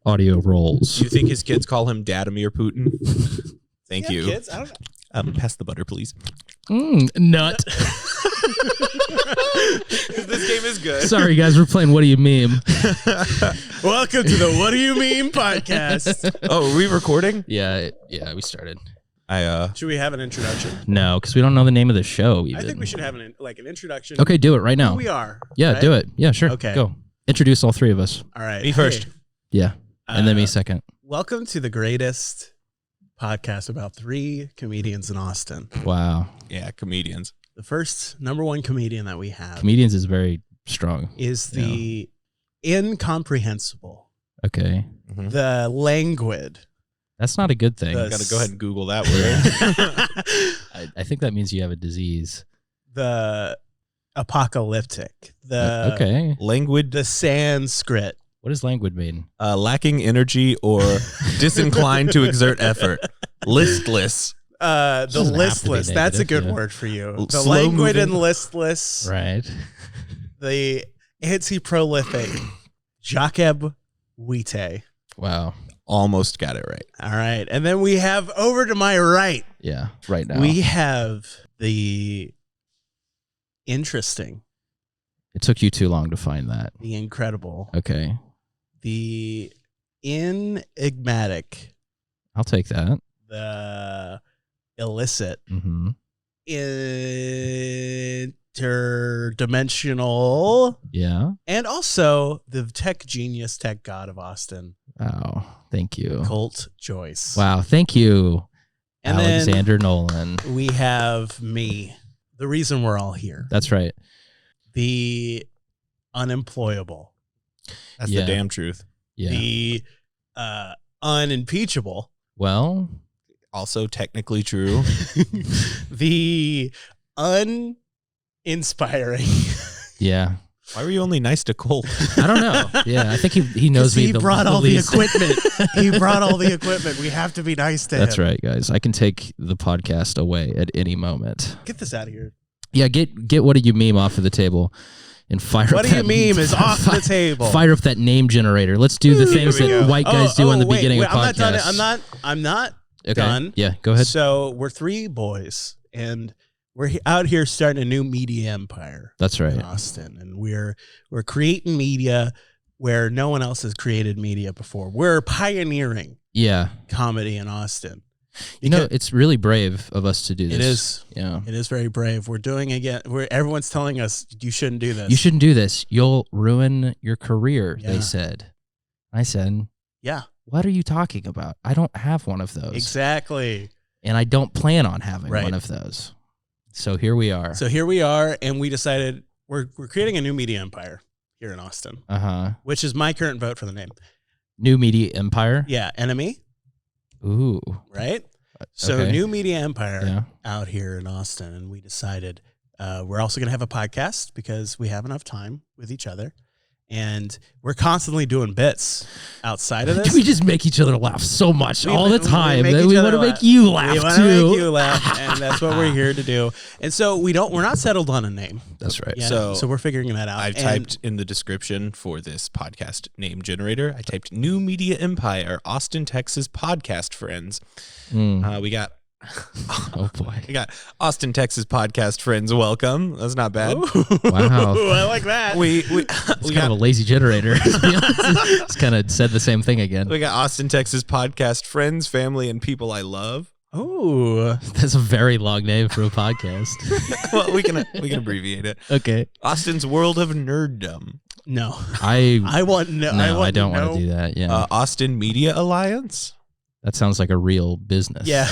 audio rolls. Do you think his kids call him Dadimir Putin? Thank you. Kids? I don't know. Pass the butter, please. Nut. This game is good. Sorry, guys. We're playing What Do You Meme? Welcome to the What Do You Mean podcast. Oh, are we recording? Yeah, we started. Should we have an introduction? No, because we don't know the name of the show. Even. I think we should have an introduction. Okay, do it right now. Who we are. Yeah, right? do it. Yeah, sure. Okay. Go. Introduce all three of us. All right. Me first. Hey, Yeah, and then me second. welcome to the greatest podcast about three comedians in Austin. Wow. Yeah, comedians. The first number one comedian that we have Comedians is very strong. is the incomprehensible, Okay. Mm-hmm. the languid. That's not a good thing. The- Got to go ahead and Google that word. I think that means you have a disease. The apocalyptic, the Okay. Languid, the Sanskrit, What does languid mean? lacking energy or disinclined to exert effort. Listless. the Doesn't have to be listless. That's a negative, good yeah. word for you. The Slow languid moving. and listless, Right. the anti-prolific, Jakub Wite. Wow. Almost got it right. All right, and then we have over to my right. Yeah. Right now. We have the interesting, It took you too long to find that. the incredible, Okay. the enigmatic, I'll take that. the illicit, Mm-hmm. interdimensional, Yeah. and also the tech genius, tech god of Austin, Wow. Thank you. Colt Joyce. Wow. Thank you, And then Alexander Nolan. we have me, the reason we're all here, That's right. the unemployable, That's Yeah. the damn truth. Yeah. the unimpeachable, Well, Also technically true. the uninspiring. yeah. Why were you only nice to Colt? I don't know. Yeah, I think he knows me. He the brought all the least. equipment. He brought all the equipment. We have to be nice to That's him. right, guys. I can take the podcast away at any moment. Get this out of here. Yeah, get What Do You Meme off of the table and fire What up do you that meme is off the table. Fire up that name generator. Let's do the things Here we that go. white guys do in the wait, beginning wait, of podcasts. I'm not Okay. done. Yeah, go ahead. So we're three boys, and we're out here starting a new media empire That's in right. Austin, and we're creating media where no one else has created media before. We're pioneering Yeah. comedy in Austin. You know, Because it's really brave of us to do this. it is. Yeah. It is very brave. We're doing it again. Everyone's telling us you shouldn't do this. You shouldn't do this. You'll ruin your career, Yeah. they said. I said, Yeah, what are you talking about? I don't have one of those. exactly. And I don't plan on having Right. one of those. So here we are. So here we are, and we decided we're creating a new media empire here in Austin, which is my current vote for the name. New media empire. Yeah, enemy, Ooh. right? So Okay. new media empire Yeah. out here in Austin, and we decided we're also going to have a podcast because we have enough time with each other, and we're constantly doing bits outside of this. We just make each other laugh so much all the time make that each we other want to laugh. make you laugh We want too. to make you laugh, and that's what we're here to do. And so we're not settled on a name. That's right. Yeah, So so we're figuring that out. I've And typed in the description for this podcast name generator. I typed New Media Empire, Austin, Texas podcast friends. Mm. We got Oh boy. we got Austin, Texas podcast friends. Welcome. That's not bad. Wow. Ooh, I like that. We It's we kind got of a lazy generator. To be honest. It's kind of said the same thing again. we got Austin, Texas podcast friends, family, and people I love. Ooh. That's a very long name for a podcast. Well, we can abbreviate it. Okay. Austin's world of nerddom. No. I want no. I don't want to do that. Yeah. Austin Media Alliance. That sounds like a real business. Yeah.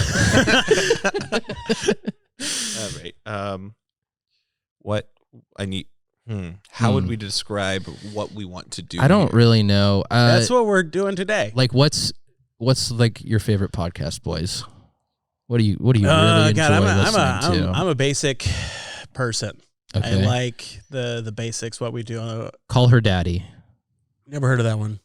All right. What I need. How would we describe what we want to do? I don't here? really know. That's what we're doing today. Like what's like your favorite podcast, boys? What do you really enjoy listening to? I'm a basic person. Okay. I like the basics. What we do. Call Her Daddy. Never heard of that one.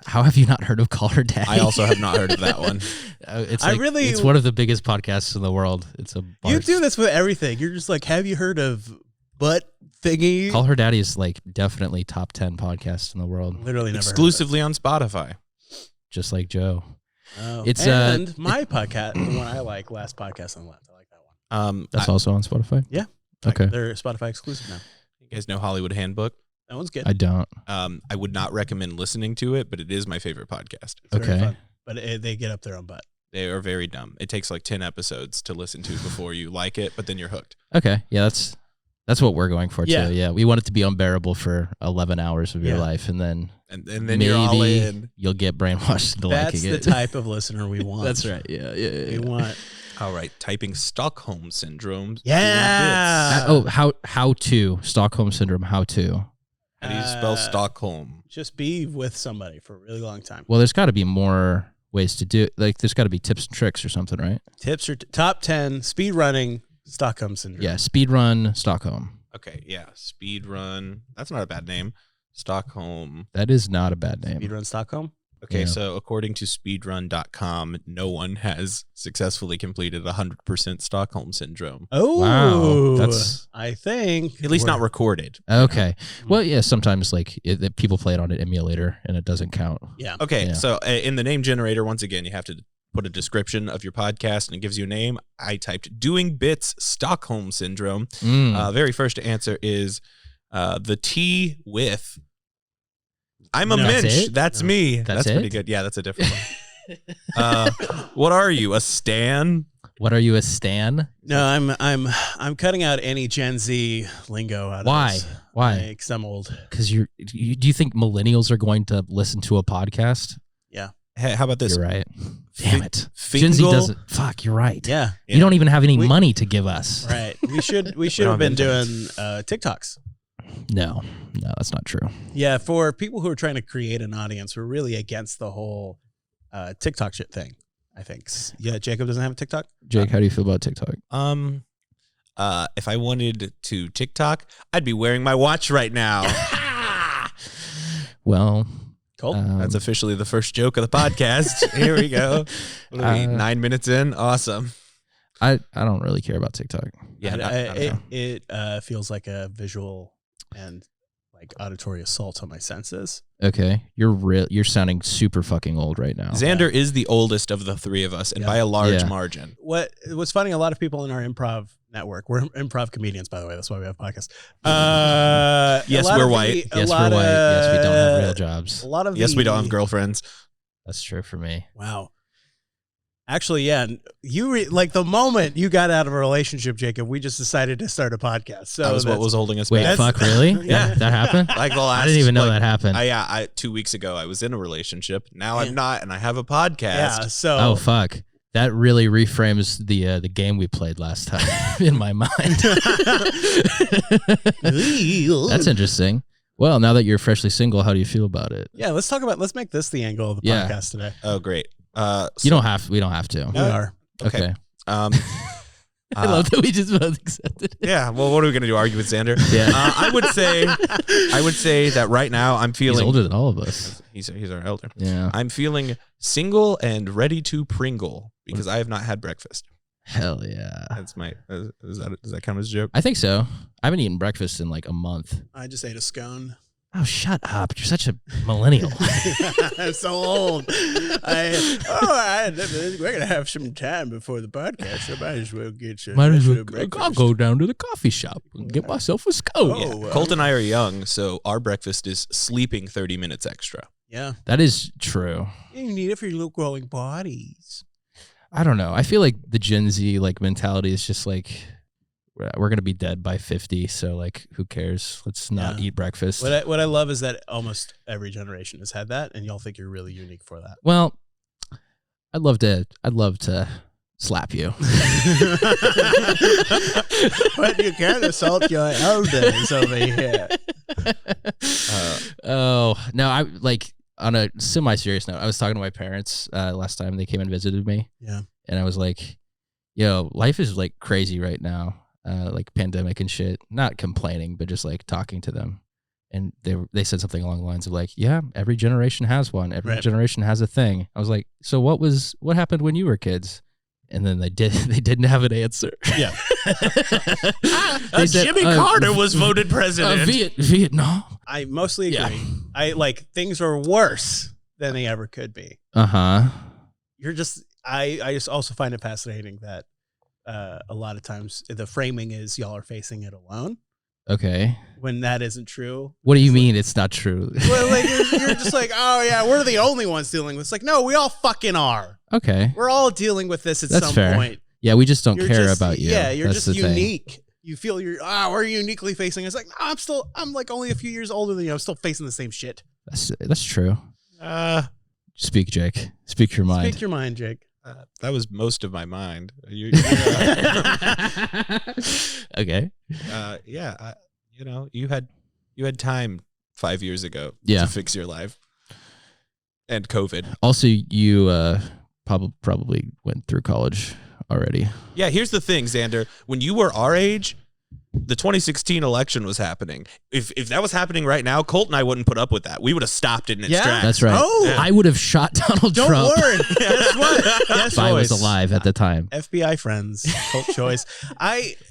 How have you not heard of Call Her Daddy? I also have not heard of that one. It's one of the biggest podcasts in the world. It's a You do this with everything. You're just like, have you heard of butt thingy. Call Her Daddy is like definitely top 10 podcast in the world. Literally never Exclusively on Spotify. Just like Joe. Oh. It's and my podcast, the one I like, Last Podcast on the Left. I like that one. That's also on Spotify? Yeah. Okay. They're Spotify exclusive now. You guys know Hollywood Handbook? That one's good. I don't. I would not recommend listening to it, but it is my favorite podcast. It's very Okay. fun. But they get up their own butt. They are very dumb. It takes like 10 episodes to listen to before you like it, but then you're hooked. Okay. Yeah, that's what we're going for Yeah. too. Yeah. We want it to be unbearable for 11 hours of your Yeah. life, and then And then maybe you're all in. you'll get brainwashed into That's liking the it. type of listener we want. That's right. Yeah. We want. All right. Typing Stockholm Syndrome. Yeah. How to Stockholm Syndrome, how to. How do you spell Stockholm? Just be with somebody for a really long time. Well, there's got to be more ways to do it. Like, there's got to be tips and tricks or something, right? Tips are top 10 speed running Stockholm Syndrome. Yeah, speedrun Stockholm. Okay. Yeah. Speed Run. That's not a bad name. Stockholm. That is not a bad name. Speed run Stockholm. Okay, Yeah. so according to speedrun.com, no one has successfully completed 100% Stockholm Syndrome. Oh, Wow, that's- I think. At least not we're- recorded. Okay. Well, yeah, sometimes like people play it on an emulator and it doesn't count. Yeah. Okay, Yeah. so in the name generator, once again, you have to put a description of your podcast and it gives you a name. I typed Doing Bits Stockholm Syndrome. Very first answer is the T with I'm a No. Minch. That's it? That's me. That's That's pretty it? good. Yeah, that's a different one. What are you? A Stan? What are you, a stan? No, I'm cutting out any Gen Z lingo out of Why? this. Why? Because I'm old. Because do you think millennials are going to listen to a podcast? Hey, how about this? You're right. Damn it. Fingal? Gen Z doesn't. Fuck, you're right. Yeah. Yeah. You don't even have any We- money to give us. Right. We should don't have been have doing internet. TikToks. No, that's not true. Yeah, for people who are trying to create an audience, we're really against the whole TikTok shit thing, I think. Yeah, Jacob doesn't have a TikTok? Jake, how do you feel about TikTok? If I wanted to TikTok, I'd be wearing my watch right now. Well, Cool. That's officially the first joke of the podcast. Here we go. What are we, 9 minutes in? Awesome. I don't really care about TikTok. Yeah, It feels like a visual and like auditory assault on my senses. Okay, you're sounding super fucking old right now. Xander is the oldest of the three of us, and Yeah. by a large Yeah. margin. What's funny, a lot of people in our improv network, we're improv comedians, by the way. That's why we have podcasts. Yes, we're white. Yes, we're white. Yes, we don't have real jobs. A lot of Yes, we don't have girlfriends. That's true for me. Wow. Actually, yeah. You like the moment you got out of a relationship, Jacob, we just decided to start a podcast. So That was what was holding us Wait, back. fuck, really? Yeah. That happened? Like the last, I didn't even know that happened. Yeah, 2 weeks ago I was in a relationship. Now Yeah. I'm not, and I have a podcast. Yeah. So Oh fuck. That really reframes the game we played last time in my mind. That's interesting. Well, now that you're freshly single, how do you feel about it? yeah, let's make this the angle of the Yeah. podcast today. Oh, great. We So- don't have to. We are. Okay. Okay. I love that we just both accepted it. Yeah. Well, what are we gonna do? Argue with Xander? Yeah. I would say that right now I'm He's feeling. older than all of us. He's our elder. Yeah. I'm feeling single and ready to pringle because I have not had breakfast. Hell yeah. That's my. Does that count as a joke? I think so. I haven't etten breakfast in like a month. I just ate a scone. Oh, shut up. You're such a millennial. I'm so old. We're gonna have some time before the podcast. So might as well get some. Might as well. breakfast. I'll go down to the coffee shop and get myself a scone. Oh, Yeah. Colt and I are young, so our breakfast is sleeping 30 minutes extra. Yeah, That is true. you need it for your little growing bodies. I don't know. I feel like the Gen Z like mentality is just like we're gonna be dead by 50, so like who cares? Let's not Yeah. eat breakfast. What I love is that almost every generation has had that, and y'all think you're really unique for that. Well, I'd love to slap you. But you can't assault your elders over here. Oh no! I like on a semi-serious note. I was talking to my parents last time they came and visited me. Yeah. And I was like, "Yo, life is like crazy right now, like pandemic and shit." Not complaining, but just like talking to them. And they said something along the lines of like, "Yeah, every generation has one. Every Right. generation has a thing." I was like, "So what happened when you were kids?" And then they didn't have an answer. Yeah. They said, Jimmy Carter was voted president. Vietnam. I mostly agree. Yeah. I like things are worse than they ever could be. You're just I just also find it fascinating that a lot of times the framing is y'all are facing it alone. Okay. When that isn't true. What do you mean it's not true? Well, like you're just like, oh yeah, we're the only ones dealing with. It's like, no, we all fucking are. Okay. We're all dealing with this at That's some fair. point. Yeah, we just don't You're care just- about you. Yeah, you're That's just the thing. unique. You feel we're uniquely facing. It's like, no, I'm like only a few years older than you. I'm still facing the same shit. That's true. Speak, Jake. Speak your mind. Speak your mind, Jake. That was most of my mind. Okay. Yeah, you had time 5 years ago Yeah. to fix your life. And COVID. Also, you probably went through college already. Yeah, here's the thing, Xander. When you were our age, the 2016 election was happening. If that was happening right now, Colt and I wouldn't put up with that. We would have stopped it in its tracks. That's right. Oh. I would have shot Donald Don't Trump worry. Guess what? Guess if I was what? alive at the time. FBI friends, cult choice.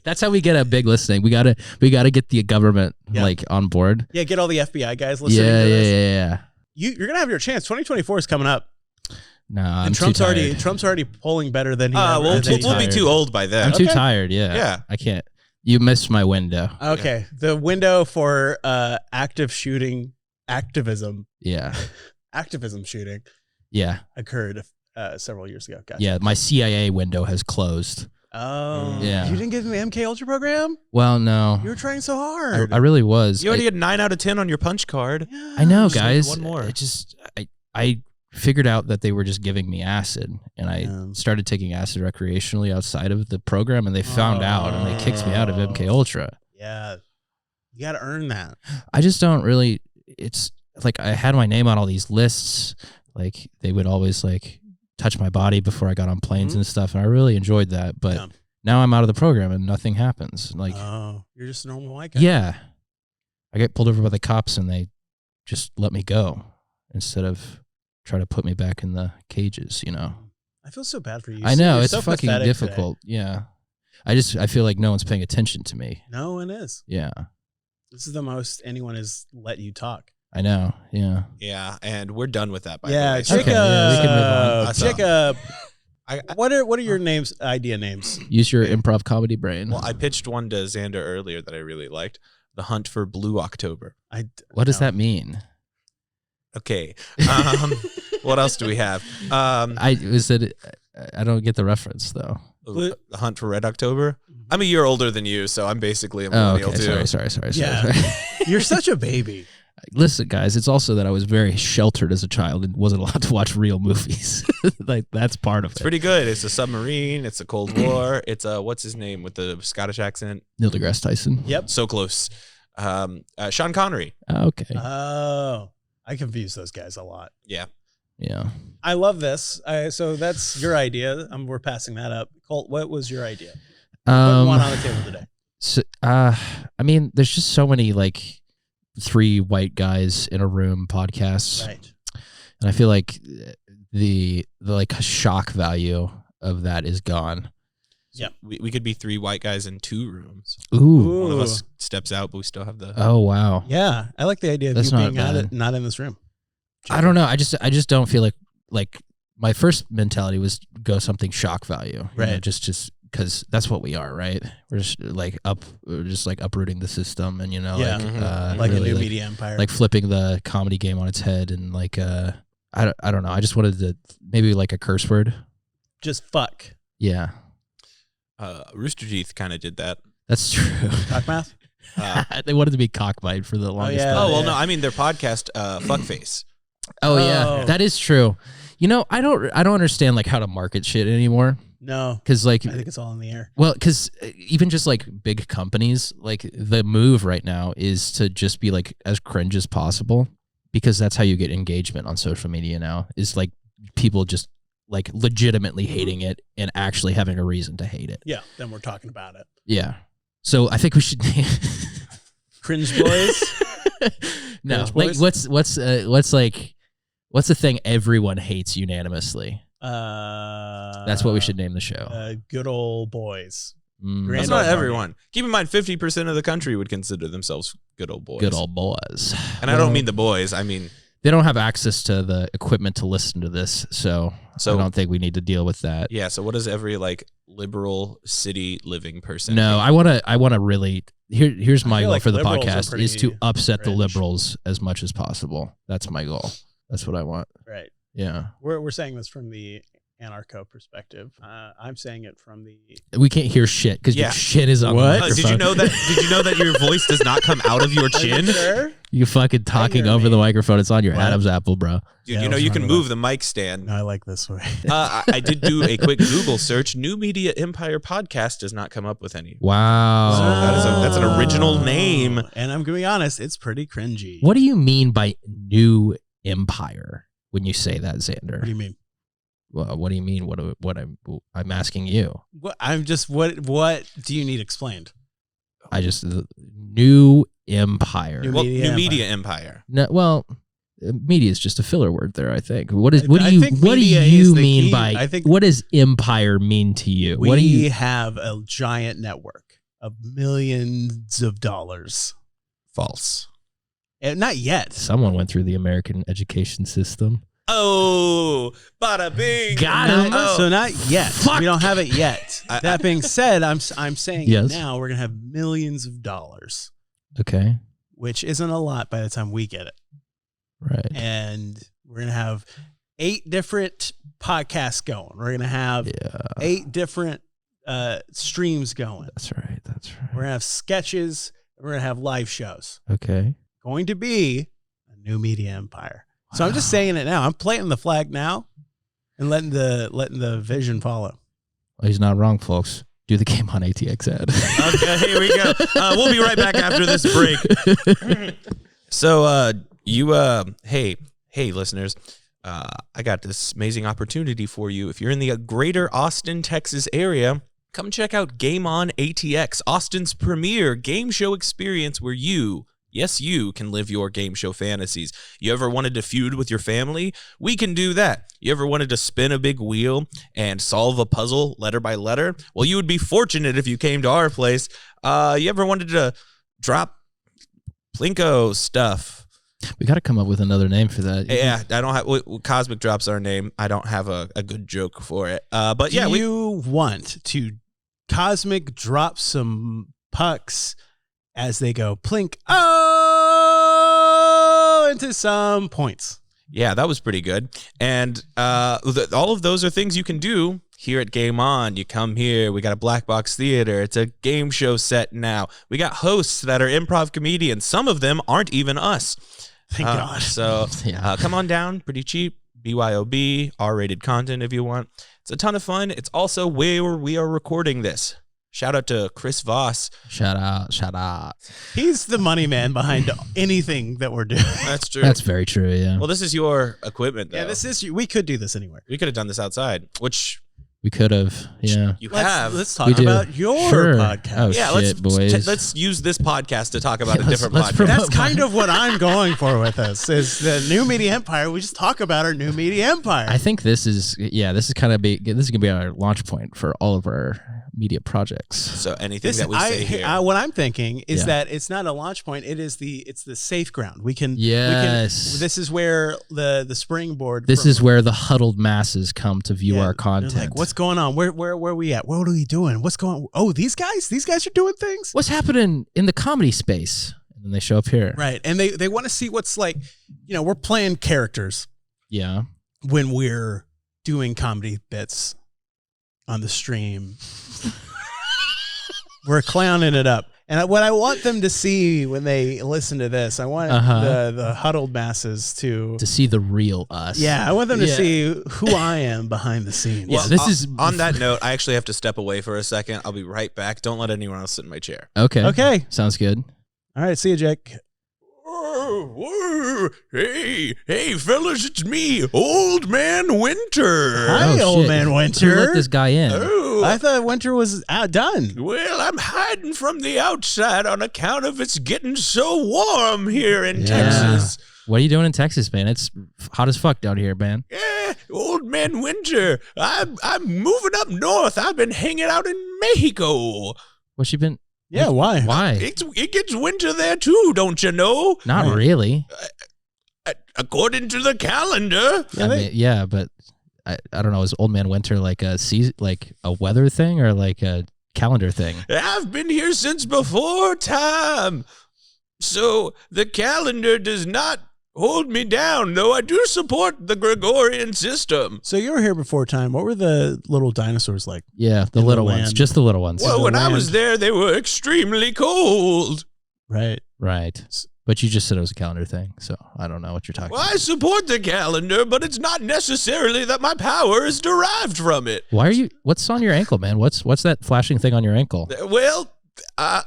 That's how we get a big listening. We gotta get the government like on board. Yeah, get all the FBI guys listening Yeah, to yeah, this. yeah. You're gonna have your chance. 2024 is coming up. No, I'm And too tired. Trump's already polling better than he We'll than he- be tired. too old by then. I'm too Okay. tired. Yeah. Yeah. I can't. You missed my window. Okay. The window for active shooting activism shooting Yeah. occurred several years ago. Gotcha. Yeah. My CIA window has closed. Oh. Yeah. You didn't get in the MK Ultra program? Well, no. You were trying so I hard. really was. You already had 9 out of 10 on your punch card. I know, Just need guys. one more. It just I figured out that they were just giving me acid, and I started taking acid recreationally outside of the program, and they found out, and they kicked me out of MK Ultra. Yeah. You got to earn that. I just don't really. It's like I had my name on all these lists. Like they would always like touch my body before I got on planes and stuff, and I really enjoyed that. But now I'm out of the program, and nothing happens. Like, oh, you're just a normal white guy. yeah, I get pulled over by the cops, and they just let me go instead of try to put me back in the cages, I feel so bad for you. I know, You're it's so fucking pathetic difficult. Yeah. I feel like no one's paying attention to me. today. No one is. Yeah. This is the most anyone has let you talk. I know. Yeah. Yeah, and we're done with that, by the way. Jacob. Okay, yeah, we can move on. Jacob. What are your names? Idea names? Use your improv comedy brain. Well, I pitched one to Xander earlier that I really liked. The Hunt for Blue October. What does that mean? Okay. What else do we have? I don't get the reference though. The Hunt for Red October. I'm a year older than you, so I'm basically a Oh, millennial okay. too. Sorry. Yeah. You're such a baby. Listen, guys, it's also that I was very sheltered as a child and wasn't allowed to watch real movies. Like that's part of It's it. pretty good. It's a submarine. It's a Cold War. It's a what's his name with the Scottish accent? Neil deGrasse Tyson. Yep. So close. Sean Connery. Oh, okay. Oh, I confuse those guys a lot. Yeah. Yeah. I love this. So that's your idea. We're passing that up. Colt, what was your idea? Put one on the table today. So, I mean, there's just so many like 3 white guys in a room podcasts, Right. and I feel like the like shock value of that is gone. Yep. We could be 3 white guys in 2 rooms. Ooh. One of us steps out, but we still have the. Oh wow. Yeah, I like the idea of That's you not being bad. not in this room. I don't know. I just don't feel like my first mentality was go something shock value, Right. Just because that's what we are, right? We're just like uprooting the system, and Yeah. really, Like a new media empire. like flipping the comedy game on its head, and like I don't know. I just wanted to maybe like a curse word. just fuck. Yeah, Rooster Teeth kind of did that. that's true. Cock math. They wanted to be cockbite for the longest yeah. time. Oh well, no. I mean their podcast, Fuckface. Oh yeah, Oh. that is true. I don't understand like how to market shit anymore. No, Because like I think it's all in the air. well, because even just like big companies, like the move right now is to just be like as cringe as possible, because that's how you get engagement on social media now, is like people just like legitimately hating it and actually having a reason to hate it. Yeah, then we're talking about it. Yeah. So I think we should Cringe boys. no, Cringe like boys? what's the thing everyone hates unanimously? That's what we should name the show. Good old boys. That's not everyone. Keep in mind, 50% of the country would consider themselves good old boys. Good old boys. And I don't mean the boys. I mean... They don't have access to the equipment to listen to this, so I don't think we need to deal with that. Yeah, so what does every like liberal city living person No, think? I want to really here's my goal for the liberals are podcast pretty is to upset the cringe. liberals as much as possible. That's my goal. That's what I want. Right. Yeah. We're saying this from the anarcho perspective. I'm saying it from the... We can't hear shit because your shit is on the microphone. Did you know that your voice does not come out of your chin? Sure? You fucking talking over the microphone. It's on your Adam's apple, bro. Dude, you can move the mic stand. No, I like this way. I did do a quick Google search. New Media Empire Podcast does not come up with any. Wow. So that's an original name. And I'm going to be honest, it's pretty cringy. What do you mean by New Empire when you say that, Xander? What do you mean? Well, what do you mean? What I'm asking you? What do you need explained? New Empire. New Media Empire. No, well, media is just a filler word there. I think. What do I you think media is mean the key. by? I think what does empire mean to you? We have a giant network of millions of dollars. False. And not yet. Someone went through the American education system. Oh, bada bing. Got him. So not yet. Fuck. We don't have it yet. That being said, I'm saying Yes. now we're gonna have millions of dollars. Okay. Which isn't a lot by the time we get it. Right. And we're gonna have 8 different podcasts going. We're gonna have 8 different streams going. That's right. We're gonna have sketches. We're gonna have live shows. Okay. Going to be a new media empire. So I'm just saying it now. I'm planting the flag now, and letting the vision follow. Well, he's not wrong, folks. Do the game on ATX ad. Okay, here we go. We'll be right back after this break. So, hey, listeners, I got this amazing opportunity for you. If you're in the greater Austin, Texas area, come check out Game On ATX, Austin's premier game show experience where you can live your game show fantasies. You ever wanted to feud with your family? We can do that. You ever wanted to spin a big wheel and solve a puzzle letter by letter? Well, you would be fortunate if you came to our place. You ever wanted to drop Plinko stuff? We got to come up with another name for that. Yeah, I don't have... Cosmic Drop's our name. I don't have a good joke for it. But yeah, you want to Cosmic drop some pucks as they go plink into some points. Yeah, that was pretty good. And all of those are things you can do here at Game On. You come here. We got a black box theater. It's a game show set now. We got hosts that are improv comedians. Some of them aren't even us. Thank God. So come on down. Pretty cheap. BYOB, R-rated content if you want. It's a ton of fun. It's also where we are recording this. Shout out to Chris Voss. Shout out. He's the money man behind anything that we're doing. That's true. That's very true, yeah. Well, this is your equipment, though. Yeah, we could do this anywhere. We could have done this outside, which we could have, yeah. Let's talk about your podcast. Oh, yeah, boys. Let's use this podcast to talk about a different podcast. That's kind of what I'm going for with this, is the new media empire. We just talk about our new media empire. I think this is going to be our launch point for all of our media projects. So anything that we say here. What I'm thinking is that it's not a launch point. It's the safe ground. We can. This is where the springboard. This is where the huddled masses come to view our content. Like, what's going on? Where are we at? What are we doing? What's going on? Oh, these guys are doing things. What's happening in the comedy space? And then they show up here. Right. And they want to see what's like, we're playing characters. Yeah. When we're doing comedy bits on the stream. We're clowning it up. And what I want them to see when they listen to this, I want the huddled masses to see the real us. Yeah, I want them to see who I am behind the scenes. Well, on that note, I actually have to step away for a second. I'll be right back. Don't let anyone else sit in my chair. Okay. Sounds good. All right, see you, Jake. Hey, fellas, it's me, Old Man Winter. Hi, Old Man Winter. Who let this guy in? Oh, I thought Winter was done. Well, I'm hiding from the outside on account of it's getting so warm here in Texas. What are you doing in Texas, man? It's hot as fuck down here, man. Yeah, Old Man Winter. I'm moving up north. I've been hanging out in Mexico. What's she been? Yeah, why? Why? It gets winter there too, don't you know? Not really. According to the calendar. Yeah, but I don't know. Is Old Man Winter like a season, like a weather thing, or like a calendar thing? I've been here since before time. So the calendar does not hold me down, though I do support the Gregorian system. So you were here before time. What were the little dinosaurs like? Yeah, the little ones. Just the little ones. Well, when I was there, they were extremely cold. Right. But you just said it was a calendar thing, so I don't know what you're talking about. I support the calendar, but it's not necessarily that my power is derived from it. What's on your ankle, man? What's that flashing thing on your ankle? Well, I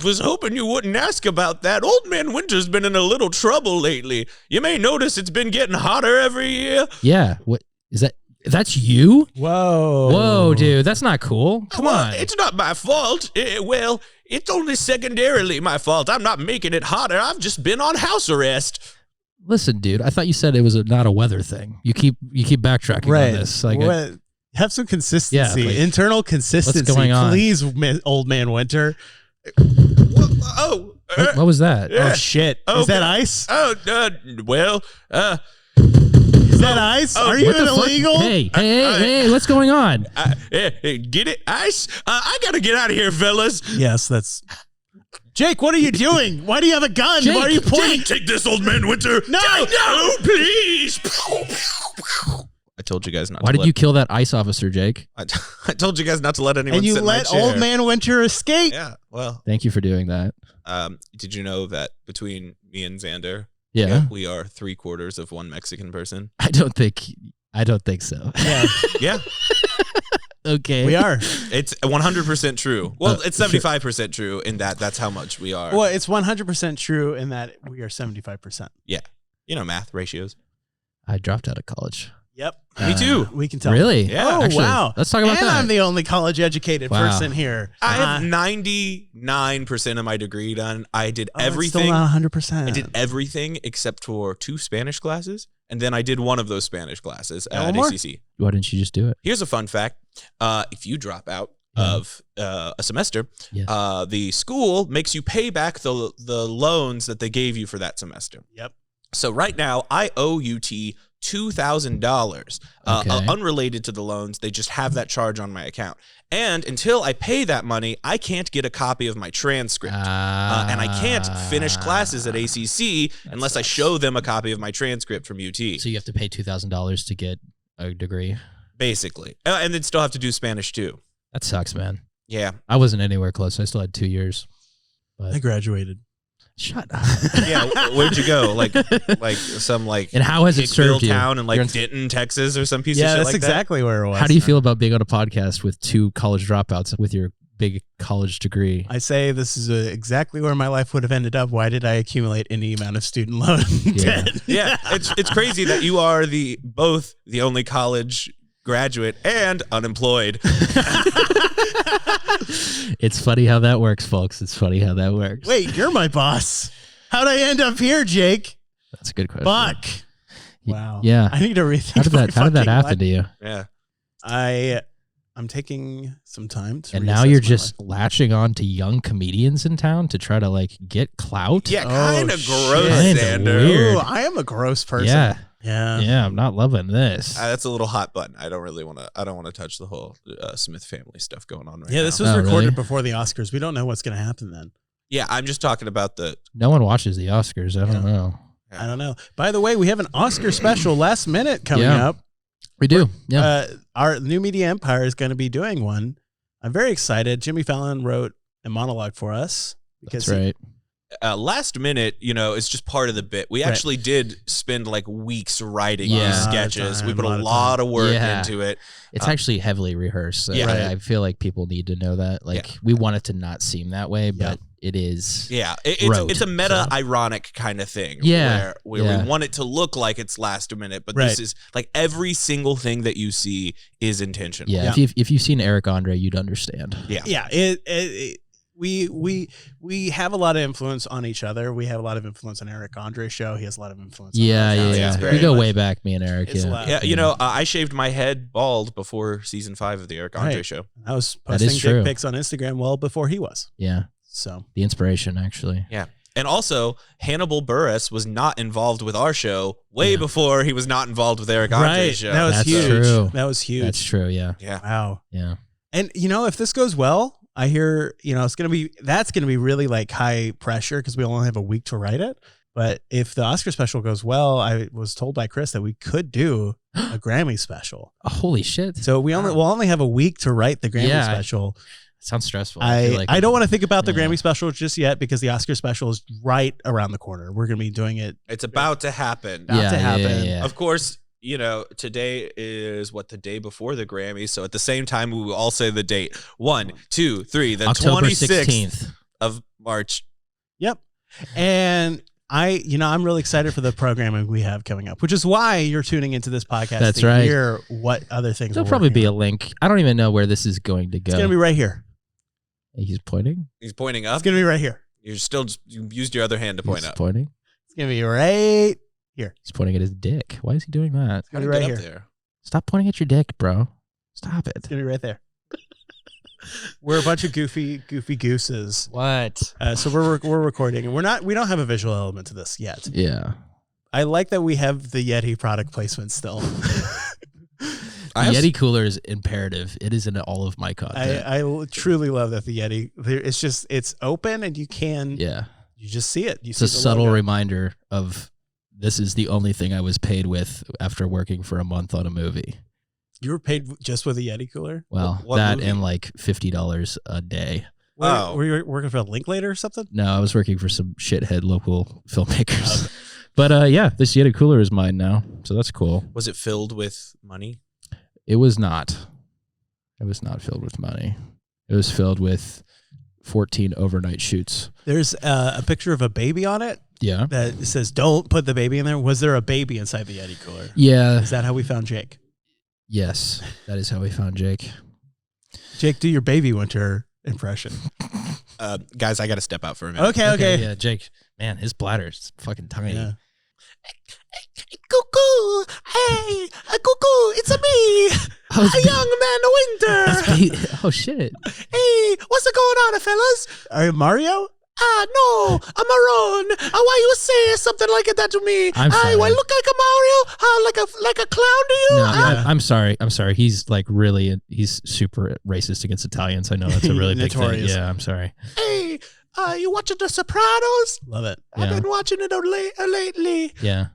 was hoping you wouldn't ask about that. Old Man Winter's been in a little trouble lately. You may notice it's been getting hotter every year. Yeah. What is that? That's you? Whoa, dude, that's not cool. Come on. It's not my fault. It's only secondarily my fault. I'm not making it hotter. I've just been on house arrest. Listen, dude, I thought you said it was not a weather thing. You keep backtracking on this. Like, have some consistency, Yeah, like, internal consistency. what's going on? Please, Old Man Winter. what was that? Oh shit! Is that ice? Is that ice? Are you What the fuck? illegal? Hey, what's going on? Get it, ice? I gotta get out of here, fellas. Yes, that's. Jake, what are you doing? Why do you have a gun? Jake, Why are you pointing? Take this, Old Man Winter. No, please. I told you guys not. Why did you kill that ICE officer, Jake? I told you guys not to let anyone. And you sit in my let chair. Old Man Winter escape. Yeah. Well, Thank you for doing that. did you know that between me and Xander, Yeah. we are 3/4 of one Mexican person? I don't think so. Yeah, Yeah. Okay. we are. It's 100% true. Well, it's 75% true in that that's how much we are. Well, it's 100% true in that we are 75%. Yeah. You know, math ratios. I dropped out of college. Yep. Me too. We can tell. Really? Yeah. Oh, Actually, wow. let's talk about and that. I'm the only college educated Wow. person here. I have 99% of my degree done. I did It's everything. still not 100%. I did everything except for 2 Spanish classes, and then I did one of those Spanish classes one at more? ACC. Why didn't you just do it? Here's a fun fact. If you drop out of a semester, Yes. the school makes you pay back the loans that they gave you for that semester. Yep. So right now, I owe UT $2,000, Okay. unrelated to the loans. They just have that charge on my account. And until I pay that money, I can't get a copy of my transcript. And I can't finish classes at ACC unless I show them a copy of my transcript from UT. So you have to pay $2,000 to get a degree. Basically. And then still have to do Spanish too. That sucks, man. Yeah. I wasn't anywhere close. I still had 2 years. I But graduated. shut up. Yeah. Where'd you go? Like some And how has it served you? town in like You're in- Denton, Texas or some piece Yeah, of shit that's like exactly where it was. How do you feel about being on a podcast with 2 college dropouts with your big college degree? I say this is exactly where my life would have ended up. Why did I accumulate any amount of student loan debt? that? Yeah. It's crazy that you are both the only college graduate and unemployed. It's funny how that works, folks. It's funny how that works. Wait, you're my boss. How'd I end up here, Jake? That's a good question. Fuck. Wow. Yeah. I need to rethink. How did that fucking happen life. to you? Yeah. I'm taking some time to And now reassess you're my just life. latching on to young comedians in town to try to like get clout. Yeah, Oh, kind of shit. gross, Kinda Xander. weird. Ooh, I am a gross person. Yeah. Yeah. Yeah, I'm not loving this. That's a little hot button. I don't want to touch the whole Smith family stuff going on right now. Yeah, this was Oh, recorded really? before the Oscars. We don't know what's going to happen then. Yeah, I'm just talking about the. No one watches the Oscars. I don't know. I don't know. By the way, we have an Oscar special last minute coming Yeah. up. We do. Yeah. Our New Media Empire is going to be doing one. I'm very excited. Jimmy Fallon wrote a monologue for us. That's right. Last minute, it's just part of the bit. We actually did spend like weeks writing Yeah. these A lot of sketches. time, We put a a lot of lot of work Yeah. into it. It's actually heavily rehearsed. So Yeah. I feel like people need to know that. Like we want it to not seem that way, but it is. Yeah, wrote, it's a meta-ironic kind of thing. Yeah, where yeah. we want it to look like it's last minute, but Right. this is like every single thing that you see is intentional. Yeah. If you've seen Eric Andre, you'd understand. Yeah. We have a lot of influence on each other. We have a lot of influence on Eric Andre's show. He has a lot of influence. Yeah. We go way back, me and Eric. Yeah, you know, I shaved my head bald before season 5 of the Eric Andre show. I was posting dick pics on Instagram well before he was. Yeah. So the inspiration, actually. Yeah. And also, Hannibal Buress was not involved with our show way before he was not involved with Eric Andre's show. That was huge. True. That was huge. That's true. Yeah. Yeah. Wow. Yeah. And you know, if this goes well, I hear, you know, that's going to be really like high pressure because we only have a week to write it. But if the Oscar special goes well, I was told by Chris that we could do a Grammy special. Oh, holy shit. So we'll only have a week to write the Grammy special. Sounds stressful. I don't want to think about the Grammy special just yet because the Oscar special is right around the corner. We're going to be doing it. It's about to happen. Yeah. Of course, you know, today is the day before the Grammys. So at the same time, we will all say the date. 1, 2, 3, the October 26th 16th of March. Yep. And I'm really excited for the programming we have coming up, which is why you're tuning into this podcast to hear what other things. There'll probably be a link. I don't even know where this is going to go. It's going to be right here. He's pointing? He's pointing up? It's going to be right here. You used your other hand to point up. Pointing? It's going to be right here. He's pointing at his dick. Why is he doing that? It's going to be right here. There. Stop pointing at your dick, bro. Stop it. It's going to be right there. We're a bunch of goofy gooses. What? So we're recording, and we don't have a visual element to this yet. Yeah. I like that we have the Yeti product placement still. The Yeti cooler is imperative. It is in all of my content. I truly love that the Yeti. It's open and you just see it. It's a subtle reminder of this is the only thing I was paid with after working for a month on a movie. You were paid just with a Yeti cooler? Well, that movie? And like $50 a day. Were you working for a Linklater or something? No, I was working for some shithead local filmmakers. But this Yeti cooler is mine now, so that's cool. Was it filled with money? It was not. It was not filled with money. It was filled with 14 overnight shoots. There's a picture of a baby on it. Yeah. That says, don't put the baby in there. Was there a baby inside the Yeti cooler? Yeah. Is that how we found Jake? Yes. That is how we found Jake. Jake, do your baby winter impression. Guys, I got to step out for a minute. Okay. Yeah, Jake. Man, his bladder's fucking tiny. Yeah. Cuckoo! Hey, cuckoo! It's a me, a young man of winter. Oh shit! Hey, what's going on, fellas? Are you Mario? No, I'm Maroon. Why you say something like that to me? I'm sorry. I look like a Mario? Like a clown to you? No, I'm sorry. He's like he's super racist against Italians. I know that's a really big thing. Yeah, I'm sorry. Hey, you watching The Sopranos? Love it. I've been watching it lately. Yeah.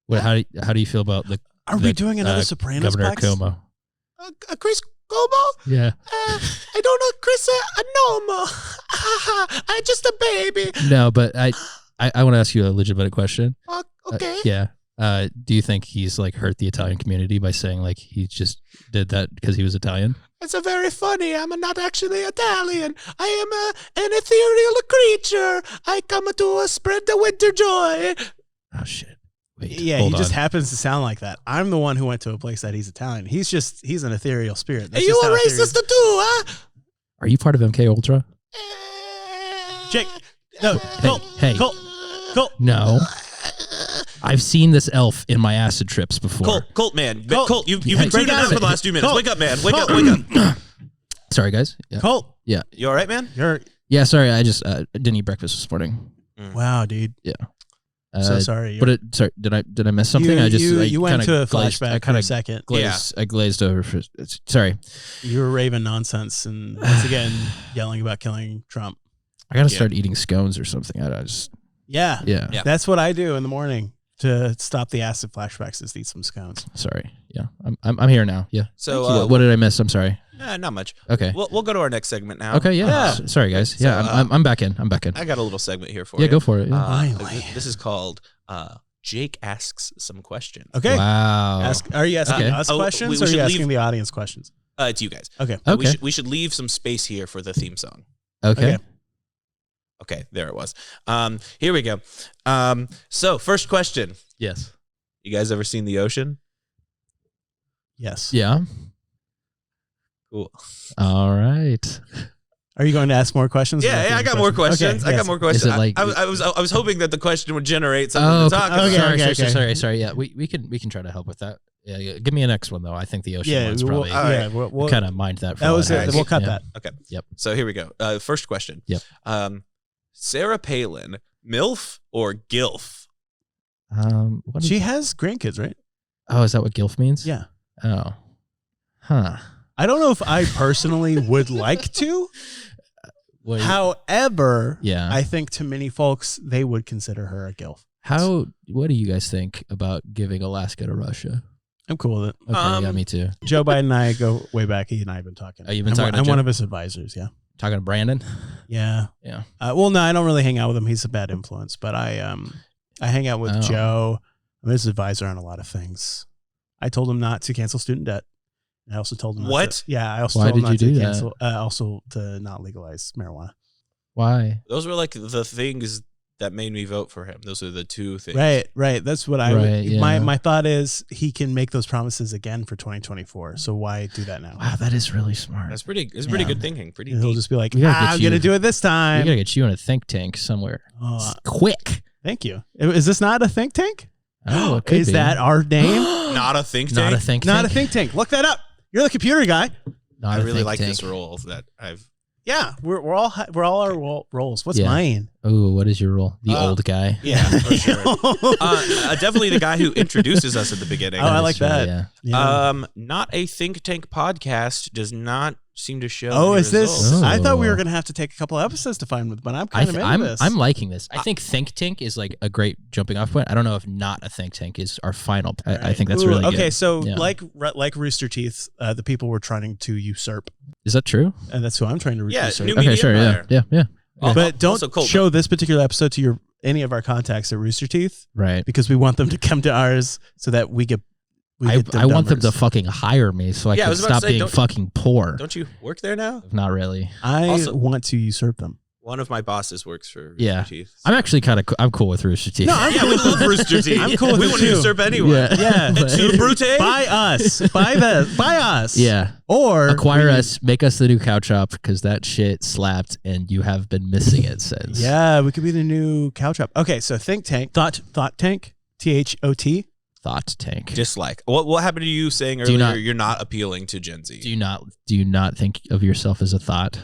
What? How do you feel about the? Are we doing another Sopranos? Governor Como. Chris Como? Yeah. I don't know, Chris. Nomo. I'm just a baby. No, but I want to ask you a legitimate question. Okay. Yeah. Do you think he's like hurt the Italian community by saying like he just did that because he was Italian? It's a very funny. I'm not actually Italian. I am an ethereal creature. I come to spread the winter joy. Oh shit. Wait, yeah, he just happens to sound like that. I'm the one who went to a place that he's Italian. He's an ethereal spirit. That's you a racist too, huh? Are you part of MK Ultra? Jake, no, Colt. No. I've seen this elf in my acid trips before. Colt, man. Colt, you've been tuning out for the last 2 minutes. Colt. Wake up, man. Wake up. Sorry, guys. Yeah. Colt. Yeah. You all right, man? Yeah, sorry. I just didn't eat breakfast this morning. Wow, dude. Yeah. So sorry. Sorry, did I miss something? You went to a flashback for a second. I glazed over. Sorry. You were raving nonsense and once again yelling about killing Trump. I gotta start eating scones or something. Yeah. Yeah. That's what I do in the morning to stop the acid flashbacks. Is eat some scones. Sorry. Yeah. I'm here now. Yeah. So what did I miss? I'm sorry. Not much. Okay. We'll go to our next segment now. Okay. Yeah. Sorry, guys. So, yeah. I'm back in. I got a little segment here for you. Yeah. Go for it. Yeah. This is called Jake Asks Some Questions. Okay. Wow. Are you asking us questions or are you asking the audience questions? It's you guys. Okay. We should leave some space here for the theme song. Okay. Okay, there it was. Here we go. So first question. Yes. You guys ever seen the ocean? Yes. Yeah. Cool. All right. Are you going to ask more questions? Yeah, I got more questions. Okay, I got more questions. Like, I was hoping that the question would generate something to talk about. Sorry. Yeah, we can try to help with that. Yeah. Give me a next one though. I think the ocean one's probably. We'll kind of mind that. For that was it. We'll cut that. that. Okay. Yep. So here we go. First question. Yep. Sarah Palin, MILF or GILF? She has grandkids, right? Oh, is that what GILF means? Yeah. Oh. Huh. I don't know if I personally would like to. However, I think to many folks, they would consider her a GILF. What do you guys think about giving Alaska to Russia? I'm cool with it. Okay, yeah, me too. Joe Biden and I go way back. He and I have been talking. Oh, you've been talking to I'm Joe? one of his advisors, yeah. Talking to Brandon? Yeah. Yeah. Well, no, I don't really hang out with him. He's a bad influence. But I hang out with Joe. I'm his advisor on a lot of things. I told him not to cancel student debt. I also told him what? I also Why told him did not you to do cancel. Also to not legalize marijuana. Why? Those were like the things that made me vote for him. Those are the two things. Right. That's what I would. Yeah. My thought is he can make those promises again for 2024. So why do that now? Wow, that is really smart. That's pretty good thinking. Pretty. He'll just be like, I'm gonna do it this time. We gotta get you in a think tank somewhere. Quick. Thank you. Is this not a think tank? Oh, it could is be. that our name? Not a think tank. Not a think tank. Not a think tank. Look that up. You're the computer guy. Not I really like this role that I've. Yeah, we're all our roles. What's mine? Oh, what is your role? The old guy. Yeah, for sure. Definitely the guy who introduces us at the beginning. Oh, I like that. Yeah. Not a think tank podcast does not seem to show. Oh, is this? Oh. I thought we were gonna have to take a couple of episodes to find, but I'm kind of into this. I'm liking this. I think think tank is like a great jumping off point. I don't know if not a think tank is our final. I think that's really good. Okay. So like Rooster Teeth, the people were trying to usurp. Is that true? And that's who I'm trying to usurp. Okay, sure. Yeah. But don't show this particular episode to any of our contacts at Rooster Teeth, right? Because we want them to come to ours so that we get. I want them to fucking hire me so I can stop being fucking poor. Don't you work there now? Not really. I want to usurp them. One of my bosses works for Rooster Teeth. So. I'm actually I'm cool with Rooster Teeth. No, we love Rooster Teeth. I'm cool with we want to usurp anyone. Yeah. To Brute. Buy us. Buy us. Yeah. Or acquire us, make us the new cow chop because that shit slapped and you have been missing it since. Yeah, we could be the new cow chop. Okay, so think tank. Thought tank. THOT. Thought tank. Dislike. What happened to you saying earlier? You're not appealing to Gen Z. Do you not think of yourself as a thought?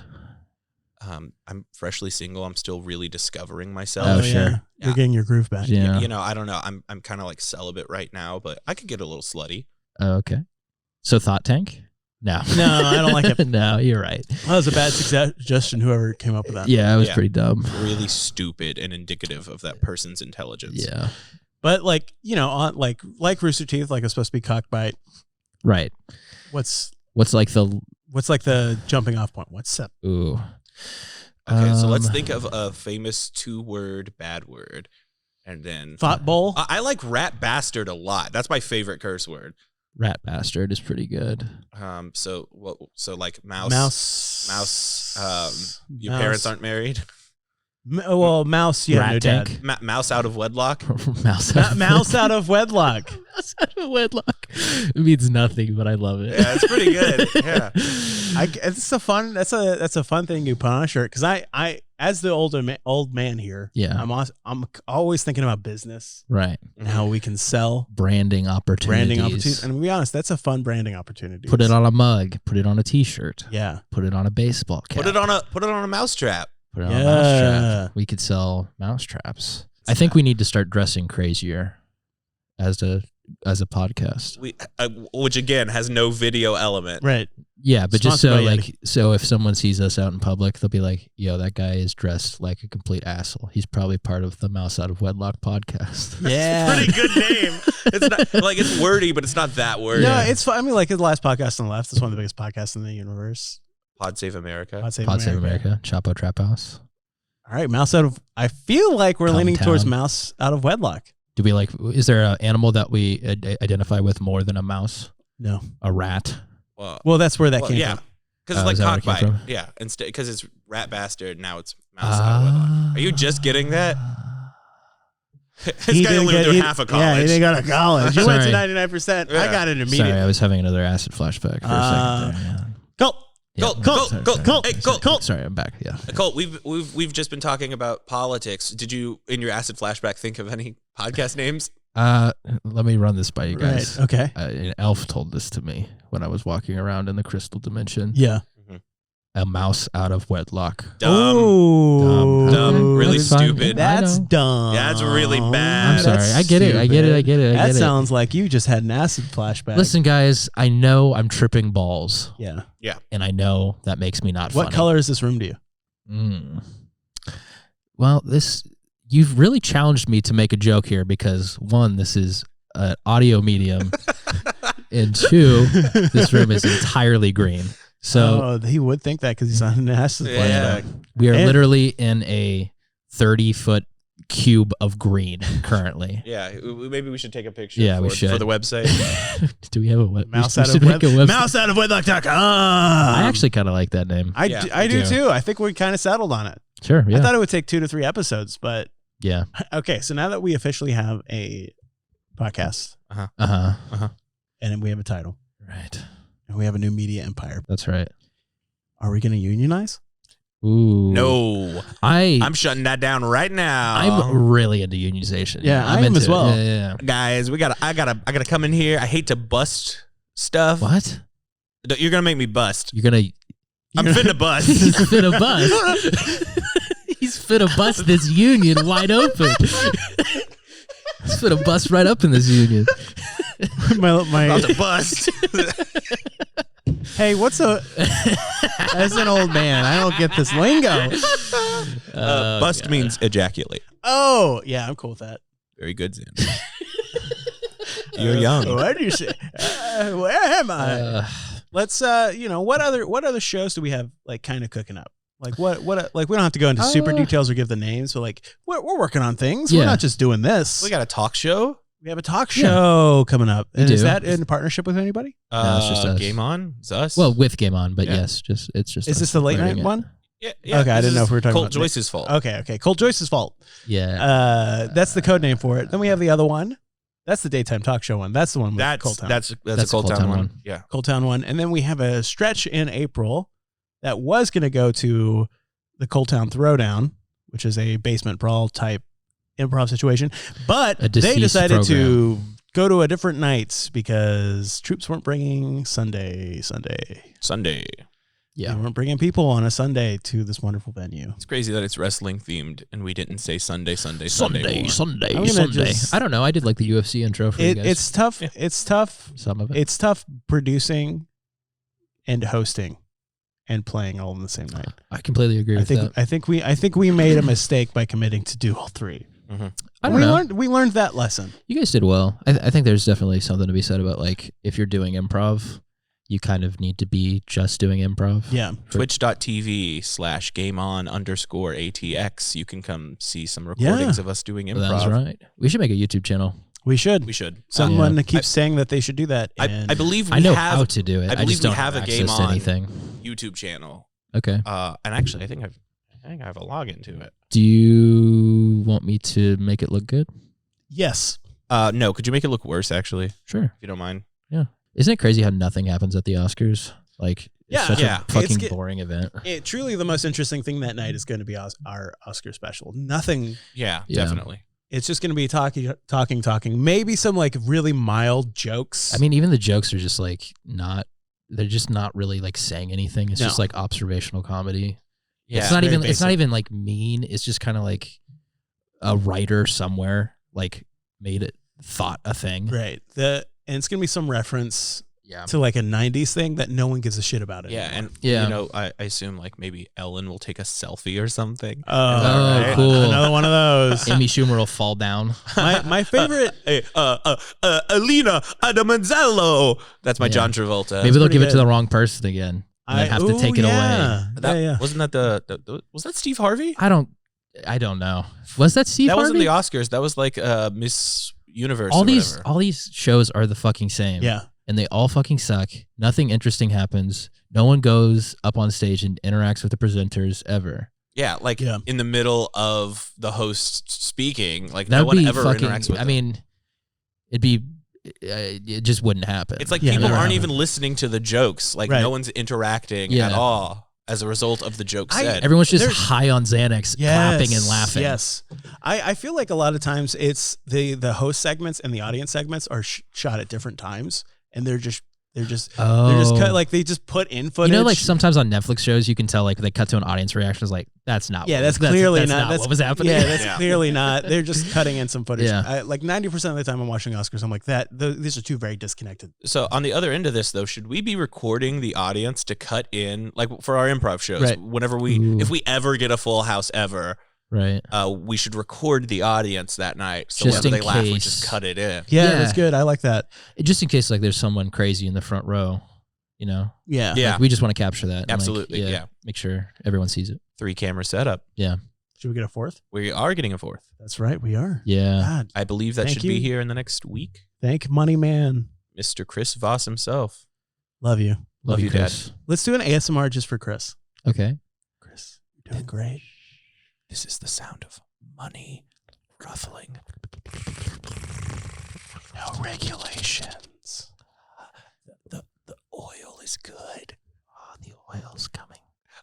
I'm freshly single. I'm still really discovering myself. Oh, sure. You're getting your groove back. Yeah. I don't know. I'm kind of like celibate right now, but I could get a little slutty. Oh, okay. So thought tank? No. No, I don't like it. No, you're right. That was a bad suggestion, whoever came up with that. Yeah, it was pretty dumb. Really stupid and indicative of that person's intelligence. Yeah. But like like Rooster Teeth, like it's supposed to be cockbite. Right. What's like the jumping off point? What's up? Ooh. Okay, so let's think of a famous 2-word bad word, and then thought bowl. I like rat bastard a lot. That's my favorite curse word. Rat bastard is pretty good. So like mouse. Your parents aren't married. Well, mouse. Yeah, rat no tank. dad. Mouse out of wedlock. Mouse out of wedlock. Mouse out of wedlock. It means nothing, but I love it. Yeah, it's pretty good. Yeah, it's a fun. That's a fun thing to put on a shirt because I as the old man here. Yeah, I'm always thinking about business. Right. And how we can sell branding opportunities. And to be honest, that's a fun branding opportunity. Put it on a mug. Put it on a T-shirt. Yeah. Put it on a baseball cap. Put it on a mousetrap. Put it on a mousetrap. We could sell mousetraps. I think we need to start dressing crazier as a podcast. Which again has no video element. Right. Yeah, but just so if someone sees us out in public, they'll be like, "Yo, that guy is dressed like a complete asshole. He's probably part of the Mouse Out of Wedlock podcast." Yeah. Pretty good name. It's not like it's wordy, but it's not that wordy. No, it's fun. I mean, like the last podcast on the left is one of the biggest podcasts in the universe. Pod Save America. Pod Save America. Chapo Trap House. All right, Mouse Out of. I feel like we're leaning towards Mouse Out of Wedlock. Do we like? Is there an animal that we identify with more than a mouse? No. A rat. Well, that's where that came from. Because it's like cockbite. Yeah, instead because it's rat bastard. Now it's Mouse Out of Wedlock. Are you just getting that? This guy only went through half a college. Yeah, he didn't go to college. You went to 99%. Yeah. I got it immediately. Sorry, I was having another acid flashback for a second there. Yeah. Go. Colt. Sorry, I'm back. Yeah. Colt, we've just been talking about politics. Did you, in your acid flashback, think of any podcast names? Let me run this by you guys. Right. Okay. An elf told this to me when I was walking around in the crystal dimension. Yeah. A mouse out of wedlock. Dumb. Really That's fine. stupid. That's dumb. That's really bad. I'm sorry. I get it. That sounds like you just had an acid flashback. Listen, guys, I know I'm tripping balls. Yeah. And I know that makes me not What funny. color is this room to you? Well, you've really challenged me to make a joke here because, one, this is an audio medium, and two, this room is entirely green. So he would think that because he's on an acid flashback. We are literally in a 30-foot cube of green currently. Yeah, maybe we should take a picture. Yeah, we should for the website. Do we have a website? Mouse out of wedlock.com. I actually kind of like that name. I do too. I think we kind of settled on it. Sure. Yeah. I thought it would take 2 to 3 episodes, but yeah. Okay, so now that we officially have a podcast, and we have a title, right, and we have a new media empire, that's right. Are we going to unionize? Ooh. No. I'm shutting that down right now. I'm really into unionization. Yeah, I am as well. Yeah. Guys, I gotta come in here. I hate to bust stuff. What? You're gonna make me bust. I'm finna bust. He's finna bust. He's finna bust this union wide open. He's finna bust right up in this union. my about to bust. Hey, as an old man, I don't get this lingo. Bust means ejaculate. Oh, yeah, I'm cool with that. Very good, Xander. You're young. What do you say? Where am I? Let's what other shows do we have like kind of cooking up? Like what like we don't have to go into super details or give the names, but like we're working on things. Yeah. We're not just doing this. We got a talk show. We have a talk show coming up. And is that in partnership with anybody? No, it's just us. Game On. It's us. Well, with Game On, but yes, it's just. Is this the late night one? Yeah. Okay, I didn't know if we were talking about Colt Joyce's fault. Okay. Colt Joyce's fault. Yeah. That's the code name for it. Then we have the other one. That's the daytime talk show one. That's the one with Colt Town. That's a Colt Town one. Yeah. Colt Town one. And then we have a stretch in April that was going to go to the Colt Town Throwdown, which is a basement brawl type improv situation. But they decided to go to a different night because troops weren't bringing Sunday. Yeah. They weren't bringing people on a Sunday to this wonderful venue. It's crazy that it's wrestling themed and we didn't say Sunday. I don't know. I did like the UFC intro for you guys. It's tough. Yeah. It's tough. Some of it. It's tough producing and hosting and playing all in the same night. I completely agree with that. I think we made a mistake by committing to do all three. Mm-hmm. I don't know. We learned that lesson. You guys did well. I think there's definitely something to be said about like if you're doing improv, you kind of need to be just doing improv. Yeah. Twitch.tv/GameOn_ATX. You can come see some recordings of us doing improv. That's right. We should make a YouTube channel. We should. Someone keeps saying that they should do that. I believe I know how to do it. I believe just don't we have a access Game to On anything. YouTube channel. Okay. And actually, I think I have a login to it. Do you want me to make it look good? Yes. No. Could you make it look worse? Actually, Sure. if you don't mind. Yeah. Isn't it crazy how nothing happens at the Oscars? Like, it's such a fucking boring event. Truly, the most interesting thing that night is going to be our Oscar special. Nothing. Yeah, definitely. It's just going to be talking. Maybe some like really mild jokes. I mean, even the jokes are just like they're just not really like saying anything. It's just like observational comedy. Yeah, it's not even like mean. It's just kind of like a writer somewhere like thought a thing. Right. And it's going to be some reference to like a 90s thing that no one gives a shit about it. Yeah, anymore. and I assume like maybe Ellen will take a selfie or something. Oh, cool. Another one of those. Amy Schumer will fall down. My favorite Alina Adamanzello. That's my John Travolta. Maybe they'll give it to the wrong person again. And then have to take it away. Wasn't that was that Steve Harvey? I don't know. Was that Steve Harvey? That wasn't the Oscars. That was like Miss Universe. All these shows are the fucking same. Yeah. And they all fucking suck. Nothing interesting happens. No one goes up on stage and interacts with the presenters ever. Yeah, like in the middle of the host speaking, like That'd no one be ever interacts with them. I mean, it'd be it just wouldn't happen. It's like people aren't even listening to the jokes. Like no one's interacting at all as a result of the joke said. Everyone's just high on Xanax, clapping and laughing. Yes. I feel like a lot of times it's the host segments and the audience segments are shot at different times, and they're just cut, like they just put in footage. You know, like sometimes on Netflix shows you can tell like they cut to an audience reaction is like that's not that's clearly not what was happening. Yeah, that's clearly not. They're just cutting in some footage. Yeah. Like 90% of the time I'm watching Oscars, I'm like these are two very disconnected. So on the other end of this though, should we be recording the audience to cut in, like for our improv shows, whenever if we ever get a full house ever, right? We should record the audience that night, so just whenever they laugh, we just cut it in. Yeah, that's good. I like that. Just in case like there's someone crazy in the front row, you know? Yeah. Like, we just want to capture that. Absolutely. And, like, make sure everyone sees it. 3-camera setup. Yeah. Should we get a fourth? We are getting a fourth. That's right. We are. Yeah. God. I believe that should be here in the next week. Thank Money Man. Mr. Chris Voss himself. Love you. Love you, Dad. Let's do an ASMR just for Chris. Okay. Chris, you're doing great. This is the sound of money ruffling. No regulations. The oil is good. Oh, the oil's coming.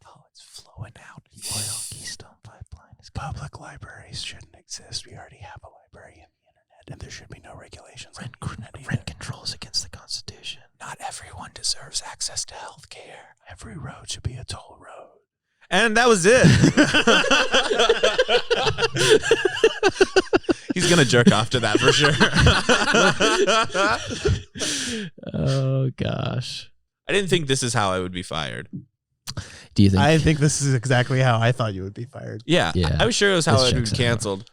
Oh, it's flowing out. The oil Keystone Pipeline is coming. Public libraries shouldn't exist. We already have a library in the internet, and there should be no regulations. Rent controls against the Constitution. Not everyone deserves access to health care. Every road should be a toll road. And that was it. He's going to jerk off to that for sure. Oh, gosh. I didn't think this is how I would be fired. Do you think? I think this is exactly how I thought you would be fired. Yeah. I was sure it was how I would be canceled.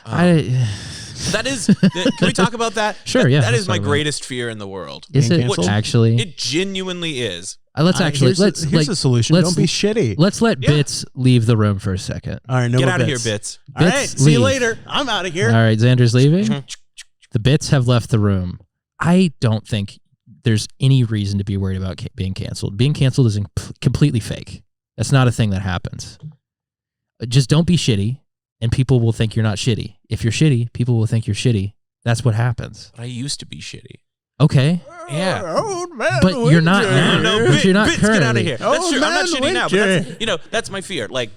That is, can we talk about that? Sure, That is my greatest fear in the world. Is it actually? It genuinely is. Let's actually here's a solution. Don't be shitty. Let's let Bits leave the room for a second. All right, no get more out of Bits. here, Bits. All right, see you later. I'm out of here. All right, Xander's leaving. The Bits have left the room. I don't think there's any reason to be worried about being canceled. Being canceled is completely fake. That's not a thing that happens. Just don't be shitty, and people will think you're not shitty. If you're shitty, people will think you're shitty. That's what happens. But I used to be shitty. Okay. Yeah. Old man but you're not Winter. now. No, but you're not Bits, currently. get out of here. That's Old true. I'm not man shitty now, but Winter. that's my fear. Like,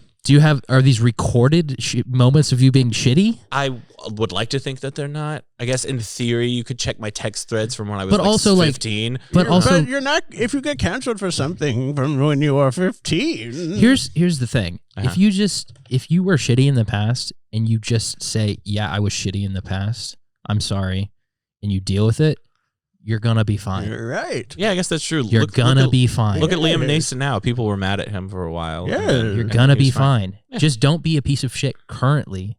are these recorded moments of you being shitty? I would like to think that they're not. I guess in theory, you could check my text threads from when I was also 15. But you're not. If you get canceled for something from when you were 15. Here's the thing. If you were shitty in the past and you just say, yeah, I was shitty in the past, I'm sorry, and you deal with it, you're gonna be fine. You're right. Yeah, I guess that's true. You're gonna be fine. Look at Liam Neeson now. People were mad at him for a while. Yeah. You're gonna be fine. Just don't be a piece of shit currently,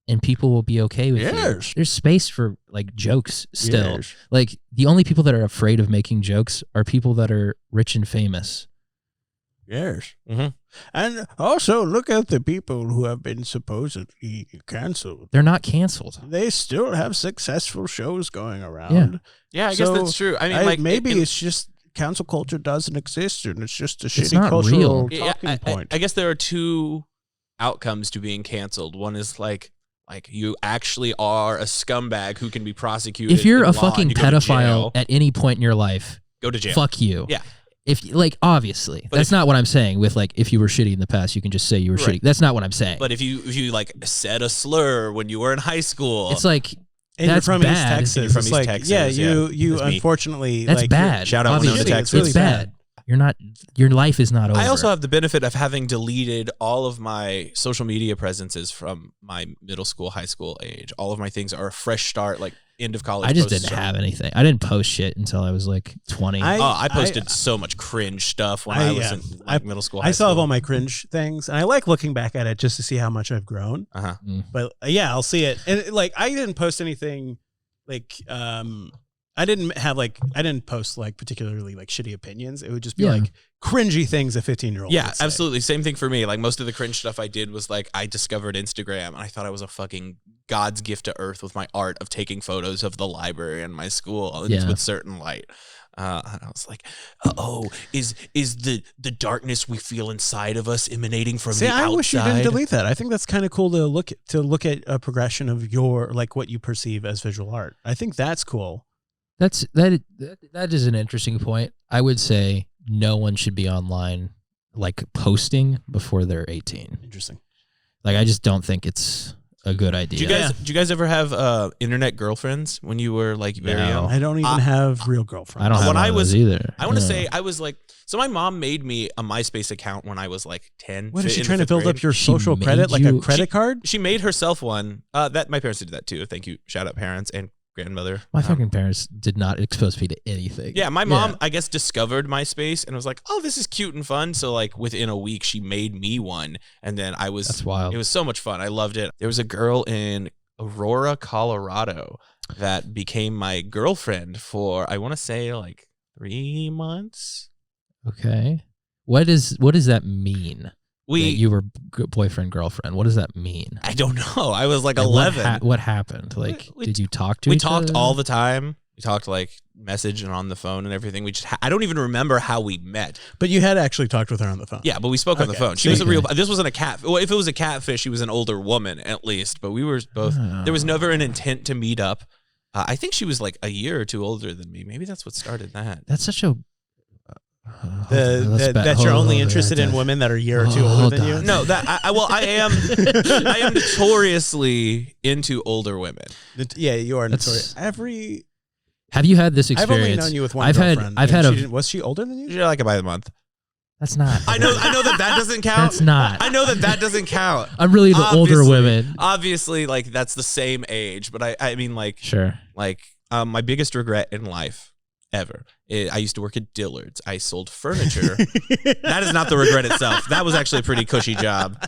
and people will be okay with you. There's space for like jokes still. Yes. Like the only people that are afraid of making jokes are people that are rich and famous. Yes. Mm-hmm. And also look at the people who have been supposedly canceled. They're not canceled. They still have successful shows going around. Yeah, I guess that's true. I mean, like maybe it's just cancel culture doesn't exist, and it's just a It's shitty not cultural real. talking point. I guess there are two outcomes to being canceled. One is like you actually are a scumbag who can be prosecuted. If you're in a law fucking and you go to pedophile jail, at any point in your life, go to jail. fuck you. Yeah. If like obviously But that's not what I'm saying. With like if you were shitty in the past, you can just say you were shitty. That's not what I'm saying. But if you like said a slur when you were in high school, it's like and that's you're from bad. East Texas. And you're from It's East like, Texas, yeah, yeah. you That's me. unfortunately That's like, bad. Shout out Obviously, to Texas. it's bad. You're not. Your life is not over. I also have the benefit of having deleted all of my social media presences from my middle school, high school age. All of my things are a fresh start, like end of college. I just posts. didn't have anything. I didn't post shit until I was like 20. I posted so much cringe stuff when I was in like middle school. I still have all my cringe things, and I like looking back at it just to see how much I've grown. But yeah, I'll see it. And like, I didn't post anything like I didn't post like particularly like shitty opinions. It would just be like cringy things a 15-year-old. Yeah, absolutely. Same thing for me. Like most of the cringe stuff I did was like I discovered Instagram and I thought I was a fucking God's gift to earth with my art of taking photos of the library in my school with certain light. And I was like, is the darkness we feel inside of us emanating from the outside? I wish you didn't delete that. I think that's kind of cool to look at a progression of your like what you perceive as visual art. I think that's cool. That is an interesting point. I would say no one should be online like posting before they're 18. Interesting. Like I just don't think it's a good idea. Did you guys ever have internet girlfriends when you were like very young? I don't even have real girlfriends. I don't have when one I of was those either. I want to say I was like, so my mom made me a MySpace account when I was like 10. What is she in trying to fifth build grade. up your She social made credit, like you- a credit card? She made herself one. That my parents did that too. Thank you. Shout out parents and grandmother. My fucking parents did not expose me to anything. Yeah, my mom, I guess, discovered MySpace and was like, "Oh, this is cute and fun." So like within a week, she made me one, and then I was. That's wild. It was so much fun. I loved it. There was a girl in Aurora, Colorado, that became my girlfriend for I want to say like 3 months. Okay. What does that mean? We That you were boyfriend girlfriend. What does that mean? I don't know. I was like Like, 11. What happened? Like, We- did you talk to? We each talked other? all the time. We talked like message and on the phone and everything. We just I don't even remember how we met. But you had actually talked with her on the phone. Yeah, but we spoke on the Okay. phone. She was a Okay. real. This wasn't a cat. Well, if it was a catfish, she was an older woman at least. But we were both. Oh. There was never an intent to meet up. I think she was like a year or two older than me. Maybe that's what started that. That's such a. That you're only interested in women that are a year or two older than you? No, that I am. I am notoriously into older women. Yeah, you are That's- notorious. Have you had this I've experience? only known you with one I've girlfriend. I've had and a. was she older than you? You're like by the month. That's not. I know that doesn't count. That's not. I know that doesn't count. I'm really the older Obviously. women. Obviously, like that's the same age, but I mean, like, Sure. my biggest regret in life ever. I used to work at Dillard's. I sold furniture. That is not the regret itself. That was actually a pretty cushy job,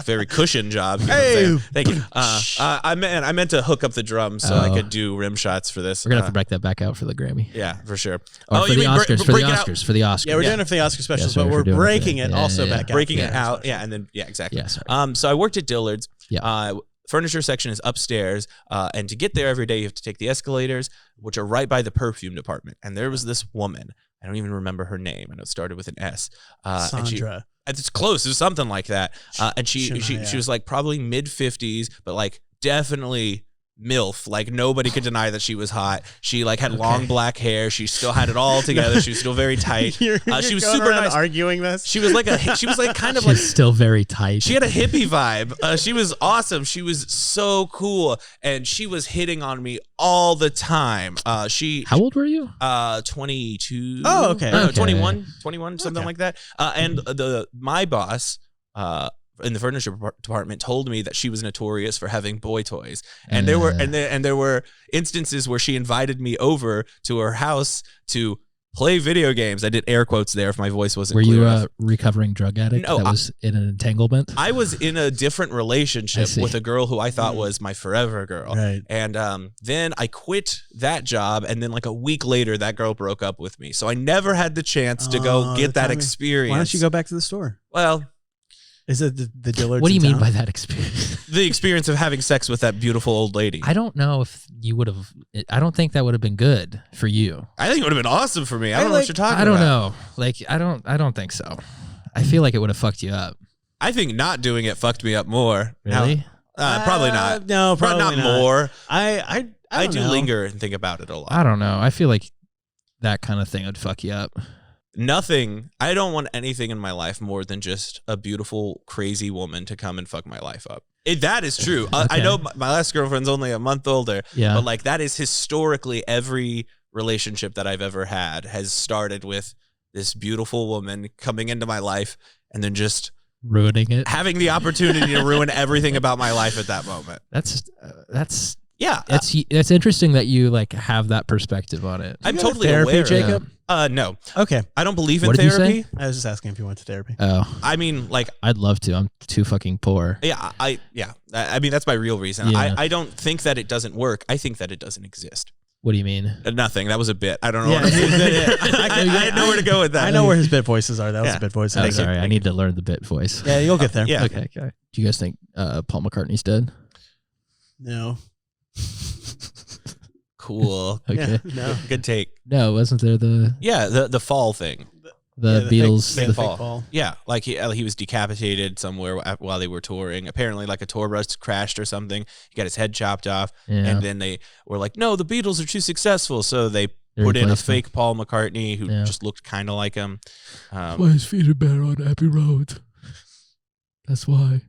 very cushioned job. You know what I'm saying? Thank you. I meant to hook up the drums so I Oh. could do rim shots for this. We're gonna have to break that back out for the Grammy. Yeah, for sure. Or for you the mean Oscars. For the break it out? Oscars. For the Oscars. Yeah, we're doing it for the Oscar specials, sorry but for we're doing it for breaking the- it yeah, also yeah, back out. Breaking for it the out. Oscar Yeah, and then exactly. Yeah, sorry. So I worked at Dillard's. Yeah. Furniture section is upstairs, and to get there every day, you have to take the escalators, which are right by the perfume department. And there was this woman. I don't even remember her name. I know it started with an S. And she, Sandra. it's close. It was something like that. And she Shania. was like probably mid-50s, but like definitely MILF. Like nobody could deny that she was hot. She like had long black hair. She still had it all together. She was still very tight. You're she was going super around nice. arguing this. She was like kind of like She's still very tight. she had a hippie vibe. She was awesome. She was so cool, and she was hitting on me all the time. How old were you? 22. Oh, okay. No, Okay. 21, something Okay. like that. And my boss in the furniture department told me that she was notorious for having boy toys, and there were instances where she invited me over to her house to play video games. I did air quotes there if my voice wasn't Were clear you enough. a recovering drug addict No, that was in an entanglement? I was in a different I relationship see. with a girl who I thought was my forever girl. Right. And then I quit that job, and then like a week later, that girl broke up with me. So I never had the chance to go Oh, get the that timing. experience. Why don't you go back to the store? Well, Is it the Dillard's? What do you in mean town? by that experience? the experience of having sex with that beautiful old lady. I don't know if you would have. I don't think that would have been good for you. I think it would have been awesome for me. I don't know what you're talking I don't about. know. Like I don't think so. I feel like it would have fucked you up. I think not doing it fucked me up more. Really? Probably not. No, probably not not. more. I I do know. linger and think about it a lot. I don't know. I feel like that kind of thing would fuck you up. Nothing. I don't want anything in my life more than just a beautiful, crazy woman to come and fuck my life up. That is true. I Okay. know my last girlfriend's only a month older, Yeah. but like that is historically every relationship that I've ever had has started with this beautiful woman coming into my life and then just Ruining it. having the opportunity to ruin everything about my life at that moment. That's Yeah. it's interesting that you like have that perspective on it. I'm You go to totally therapy, aware. Jacob? No. Okay. I don't believe in What did you say? therapy. I was just asking if you went to therapy. Oh, I mean, like, I'd love to. I'm too fucking poor. yeah, I mean, that's my real reason. Yeah. I don't think that it doesn't work. I think that it doesn't exist. What do you mean? Nothing. That was a bit. I don't know. Yeah, what I I had nowhere to go with that. I know where his bit voices are. That was Yeah. a bit voice. Oh, Thank you. sorry. I need to learn the bit voice. Yeah, you'll get there. Yeah. Okay. Do you guys think Paul McCartney's dead? No. Cool. Okay. Yeah, no. Good take. No, wasn't there the? Yeah, the fall thing. The Beatles. Fake the Paul. Yeah, like he was decapitated somewhere while they were touring. Apparently, like a tour bus crashed or something. He got his head chopped off, and then they were like, "No, the Beatles are too successful," so they put in a fake Paul McCartney who just looked kind of like him. That's why his feet are better on Abbey Road. That's why.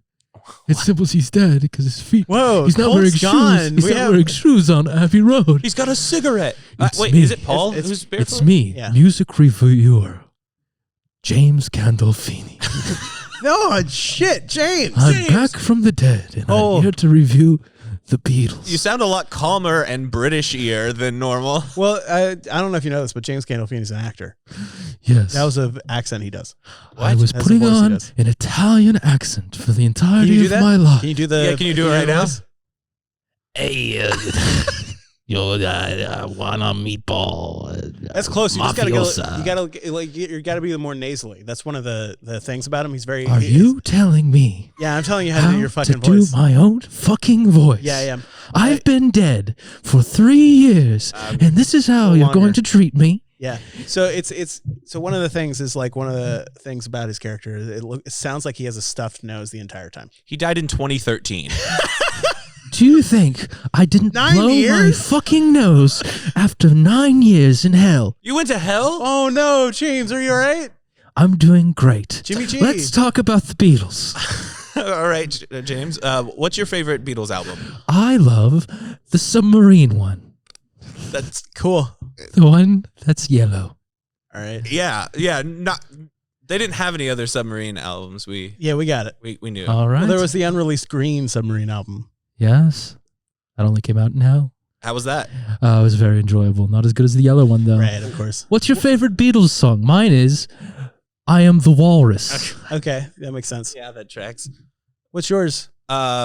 It's simple as he's dead because his feet. Whoa, he's not wearing shoes. He's not wearing shoes on Abbey Road. He's got a cigarette. Wait, me. is it Paul who's barefoot? It's me, music reviewer, James Gandolfini. No, shit, James. I'm back from the dead, and I'm here to review the Beatles. You sound a lot calmer and British-ier than normal. Well, I don't know if you know this, but James Gandolfini is an actor. Yes. That was an accent he does. I was putting on an Italian accent for the entirety of my life. Can you do the? Yeah, can you do it right now? Hey, yo, I want a meatball. That's close. You just gotta go. You gotta be more nasally. That's one of the things about him. He's very. Are you telling me? Yeah, I'm telling you how to do your fucking to voice. Do my own fucking voice. Yeah. I've been dead for 3 years, and this is how you're going to treat me. Yeah. So so one of the things is like one of the things about his character. It sounds like he has a stuffed nose the entire time. He died in 2013. Do you think I didn't blow my fucking nose after 9 years in hell? You went to hell? Oh no, James, are you all right? I'm doing great. Jimmy G. Let's talk about the Beatles. All right, James. What's your favorite Beatles album? I love the submarine one. That's cool. The one that's yellow. All right. Yeah. They didn't have any other submarine albums. We got it. We knew. All right. Well, there was the unreleased Green submarine album. Yes. That only came out in hell. How was that? It was very enjoyable. Not as good as the yellow one, though. Right, of course. What's your favorite Beatles song? Mine is I Am the Walrus. Okay, that makes sense. Yeah, that tracks. What's yours,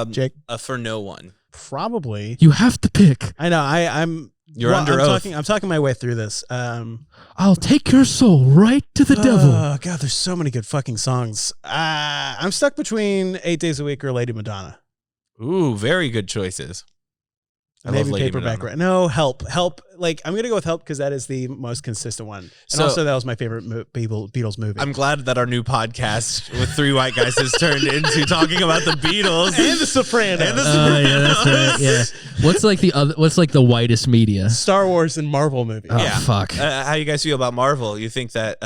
Jake? For no one. Probably. You have to pick. I know. I'm. You're under oath. I'm talking my way through this. I'll take your soul right to the devil. Oh God, there's so many good fucking songs. I'm stuck between 8 Days a Week or Lady Madonna. Ooh, very good choices. I Maybe love Lady Paperback. Madonna. No, Help. Like I'm gonna go with Help because that is the most consistent one, and also that was my favorite Beatles movie. I'm glad that our new podcast with three white guys has turned into talking about the Beatles and the Sopranos. Yeah, that's right. Yeah. What's like the whitest media? Star Wars and Marvel movies. Oh, fuck. How you guys feel about Marvel? You think that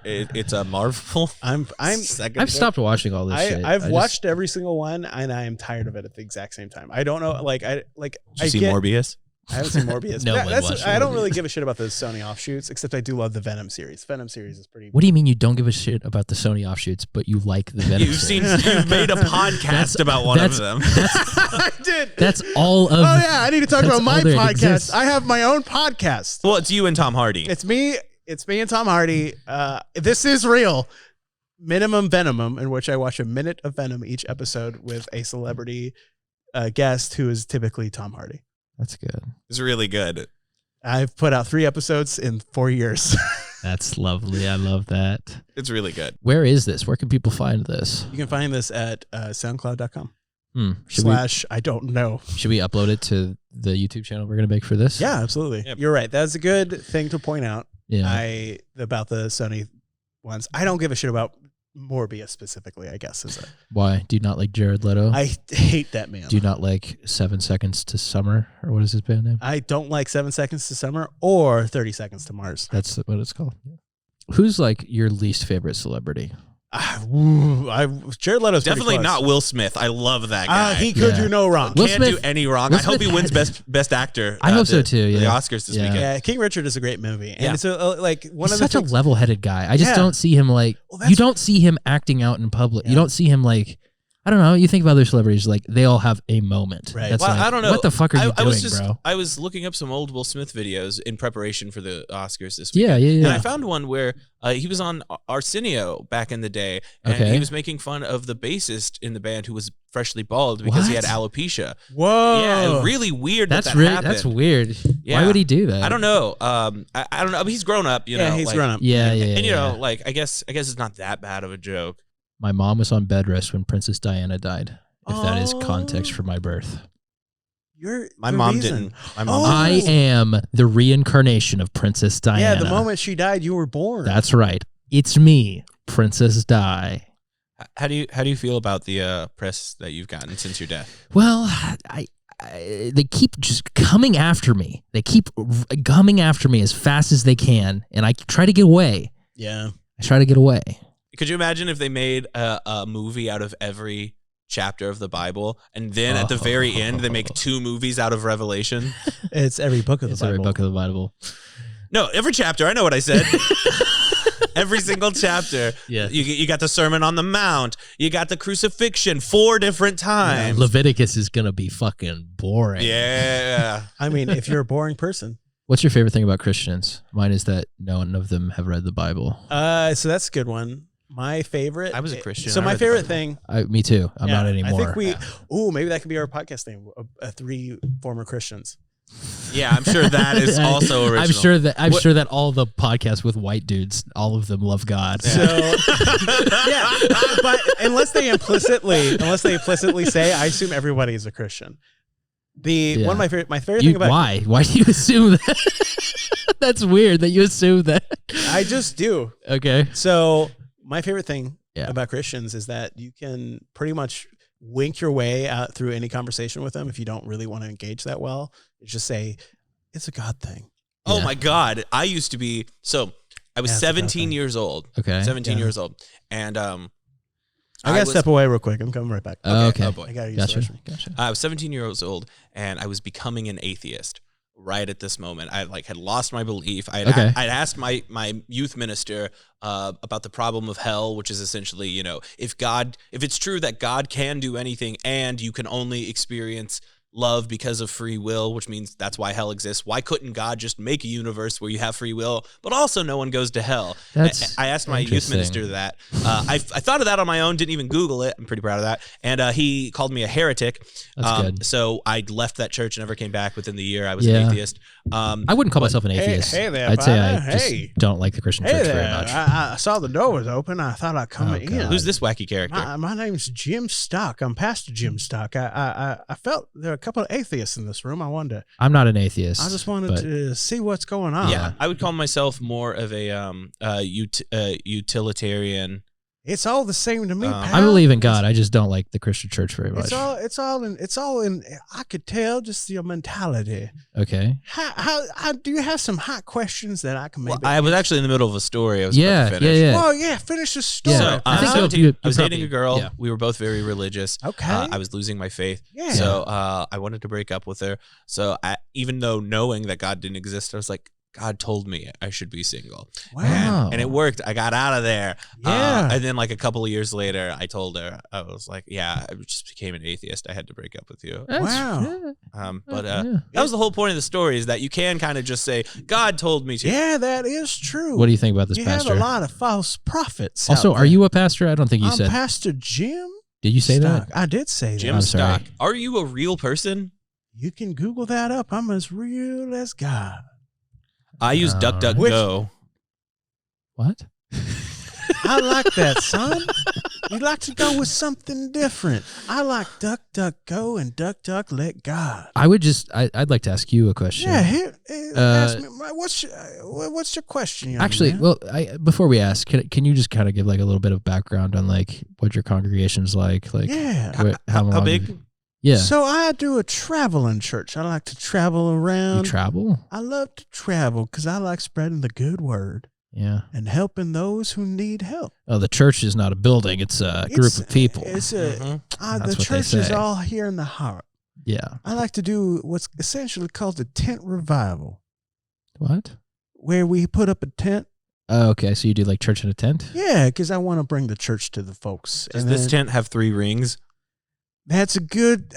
it's a Marvel? I've stopped watching all this shit. I've watched every single one, and I am tired of it at the exact same time. I don't know. Did you see Morbius? I haven't seen Morbius. No one watched I don't Morbius. really give a shit about the Sony offshoots, except I do love the Venom series. Venom series is pretty. What do you mean you don't give a shit about the Sony offshoots, but you like the Venom? You've made a podcast about one of them. I did. That's all of. Oh yeah, I need to talk about my podcast. Exists. I have my own podcast. Well, it's you and Tom Hardy. It's me and Tom Hardy. This is real. Minimum Venomum, in which I watch a minute of Venom each episode with a celebrity guest who is typically Tom Hardy. That's good. It's really good. I've put out 3 episodes in 4 years. That's lovely. I love that. It's really good. Where is this? Where can people find this? You can find this at soundcloud.com. / I don't know. Should we upload it to the YouTube channel we're going to make for this? Yeah, absolutely. Yep. You're right. That's a good thing to point out. Yeah. About the Sony ones. I don't give a shit about Morbius specifically, I guess. Is it? Why? Do you not like Jared Leto? I hate that man. Do you not like 7 Seconds to Summer? Or what is his band name? I don't like 7 Seconds to Summer or 30 Seconds to Mars. That's what it's called. Who's like your least favorite celebrity? Jared Leto's definitely not Will Smith. I love that guy. He could do no wrong. Can't do any wrong. I hope he wins best actor. I hope so too. Yeah, the Oscars this weekend. Yeah, King Richard is a great movie, and it's He's such a level-headed guy. I just don't see him you don't see him acting out in public. You don't see him I don't know. You think of other celebrities, they all have a moment. Right. That's I don't know. What the fuck are you doing, bro? I was looking up some old Will Smith videos in preparation for the Oscars this week. Yeah. And I found one where he was on Arsenio back in the day, and he was making fun of the bassist in the band who was freshly bald because he had alopecia. Whoa. Yeah, really weird that happened. That's weird. Yeah. Why would he do that? I don't know. I don't know. But he's grown up, you know. Yeah, he's grown up. Yeah. And, you know, I guess it's not that bad of a joke. My mom was on bed rest when Princess Diana died. If that is context for my birth. My mom didn't. I am the reincarnation of Princess Diana. Yeah, the moment she died, you were born. That's right. It's me, Princess Di. How do you feel about the press that you've gotten since your death? Well, they keep just coming after me. They keep coming after me as fast as they can, and I try to get away. Yeah. I try to get away. Could you imagine if they made a movie out of every chapter of the Bible, and then at the very end they make 2 movies out of Revelation? It's every book of the Bible. Every book of the Bible. No, every chapter. I know what I said. Every single chapter. Yeah. You got the Sermon on the Mount. You got the crucifixion 4 different times. Leviticus is going to be fucking boring. Yeah. I mean, if you're a boring person. What's your favorite thing about Christians? Mine is that none of them have read the Bible. So that's a good one. My favorite. I was a Christian. So I my read the favorite Bible. thing. Me too. I'm not anymore. I think maybe that could be our podcast name. 3 former Christians. Yeah, I'm sure that is also original. I'm sure that all the podcasts with white dudes, all of them love God. So yeah, but unless they implicitly say, I assume everybody is a Christian. One of my favorite thing about why do you assume that? That's weird that you assume that. I just do. Okay. So my favorite thing about Christians is that you can pretty much wink your way out through any conversation with them if you don't really want to engage that well. Just say, it's a God thing. Oh my God. I used to be, I was 17 years old. Okay. 17 years old. And I gotta step away real quick. I'm coming right back. Okay. Oh boy. I gotta use the restroom. Gotcha. I was 17 years old and I was becoming an atheist right at this moment. I had lost my belief. I'd asked my youth minister about the problem of hell, which is essentially, if it's true that God can do anything and you can only experience love because of free will, which means that's why hell exists. Why couldn't God just make a universe where you have free will, but also no one goes to hell? I asked my youth minister that. I thought of that on my own, didn't even Google it. I'm pretty proud of that. And he called me a heretic. That's good. So I left that church and never came back. Within the year, I was an atheist. I wouldn't call myself an atheist. Hey there, I'd say I brother. just don't like the Christian church very much. I saw the door was open. I thought I'd come in. God. Who's this wacky character? My name's Jim Stock. I'm Pastor Jim Stock. I felt there are a couple of atheists in this room. I'm not an atheist. I just wanted to see what's going on. Yeah, I would call myself more of a utilitarian. It's all the same to me, pal. I believe in God. I just don't like the Christian church very much. It's all in. I could tell just your mentality. Okay. How do you have some hot questions that I can maybe? I was actually in the middle of a story. I was about to finish. Yeah. Well, yeah. Finish the story. So, I was dating a girl. Yeah. We were both very religious. Okay. I was losing my faith. Yeah. So I wanted to break up with her. So even though knowing that God didn't exist, I was like, God told me I should be single. Wow. And it worked. I got out of there. Yeah. And then a couple of years later, I told her, I was like, yeah, I just became an atheist. I had to break up with you. Wow. That was the whole point of the story, is that you can kind of just say, God told me to. Yeah, that is true. What do you think about this pastor? You have a lot of false prophets. Also, are you a pastor? I don't think you said. Pastor Jim. Did you say Stock. that? I did say that. Jim I'm Stock. sorry. Are you a real person? You can Google that up. I'm as real as God. I use DuckDuckGo. What? I like that, son. You like to go with something different. I like DuckDuckGo and Duck Let God. I'd like to ask you a question. Yeah, ask me. What's your question, young Actually, man? well, before we ask, can you just kind of give a little bit of background on what your congregation's like? Yeah. How long big? Yeah. So I do a traveling church. I like to travel around. You travel? I love to travel because I like spreading the good word. Yeah. And helping those who need help. Oh, the church is not a building; it's a group of people. The church is all here in the heart. Yeah. I like to do what's essentially called a tent revival. What? Where we put up a tent. Oh, okay. So you do church in a tent? Yeah, because I want to bring the church to the folks. Does this tent have 3 rings? That's a good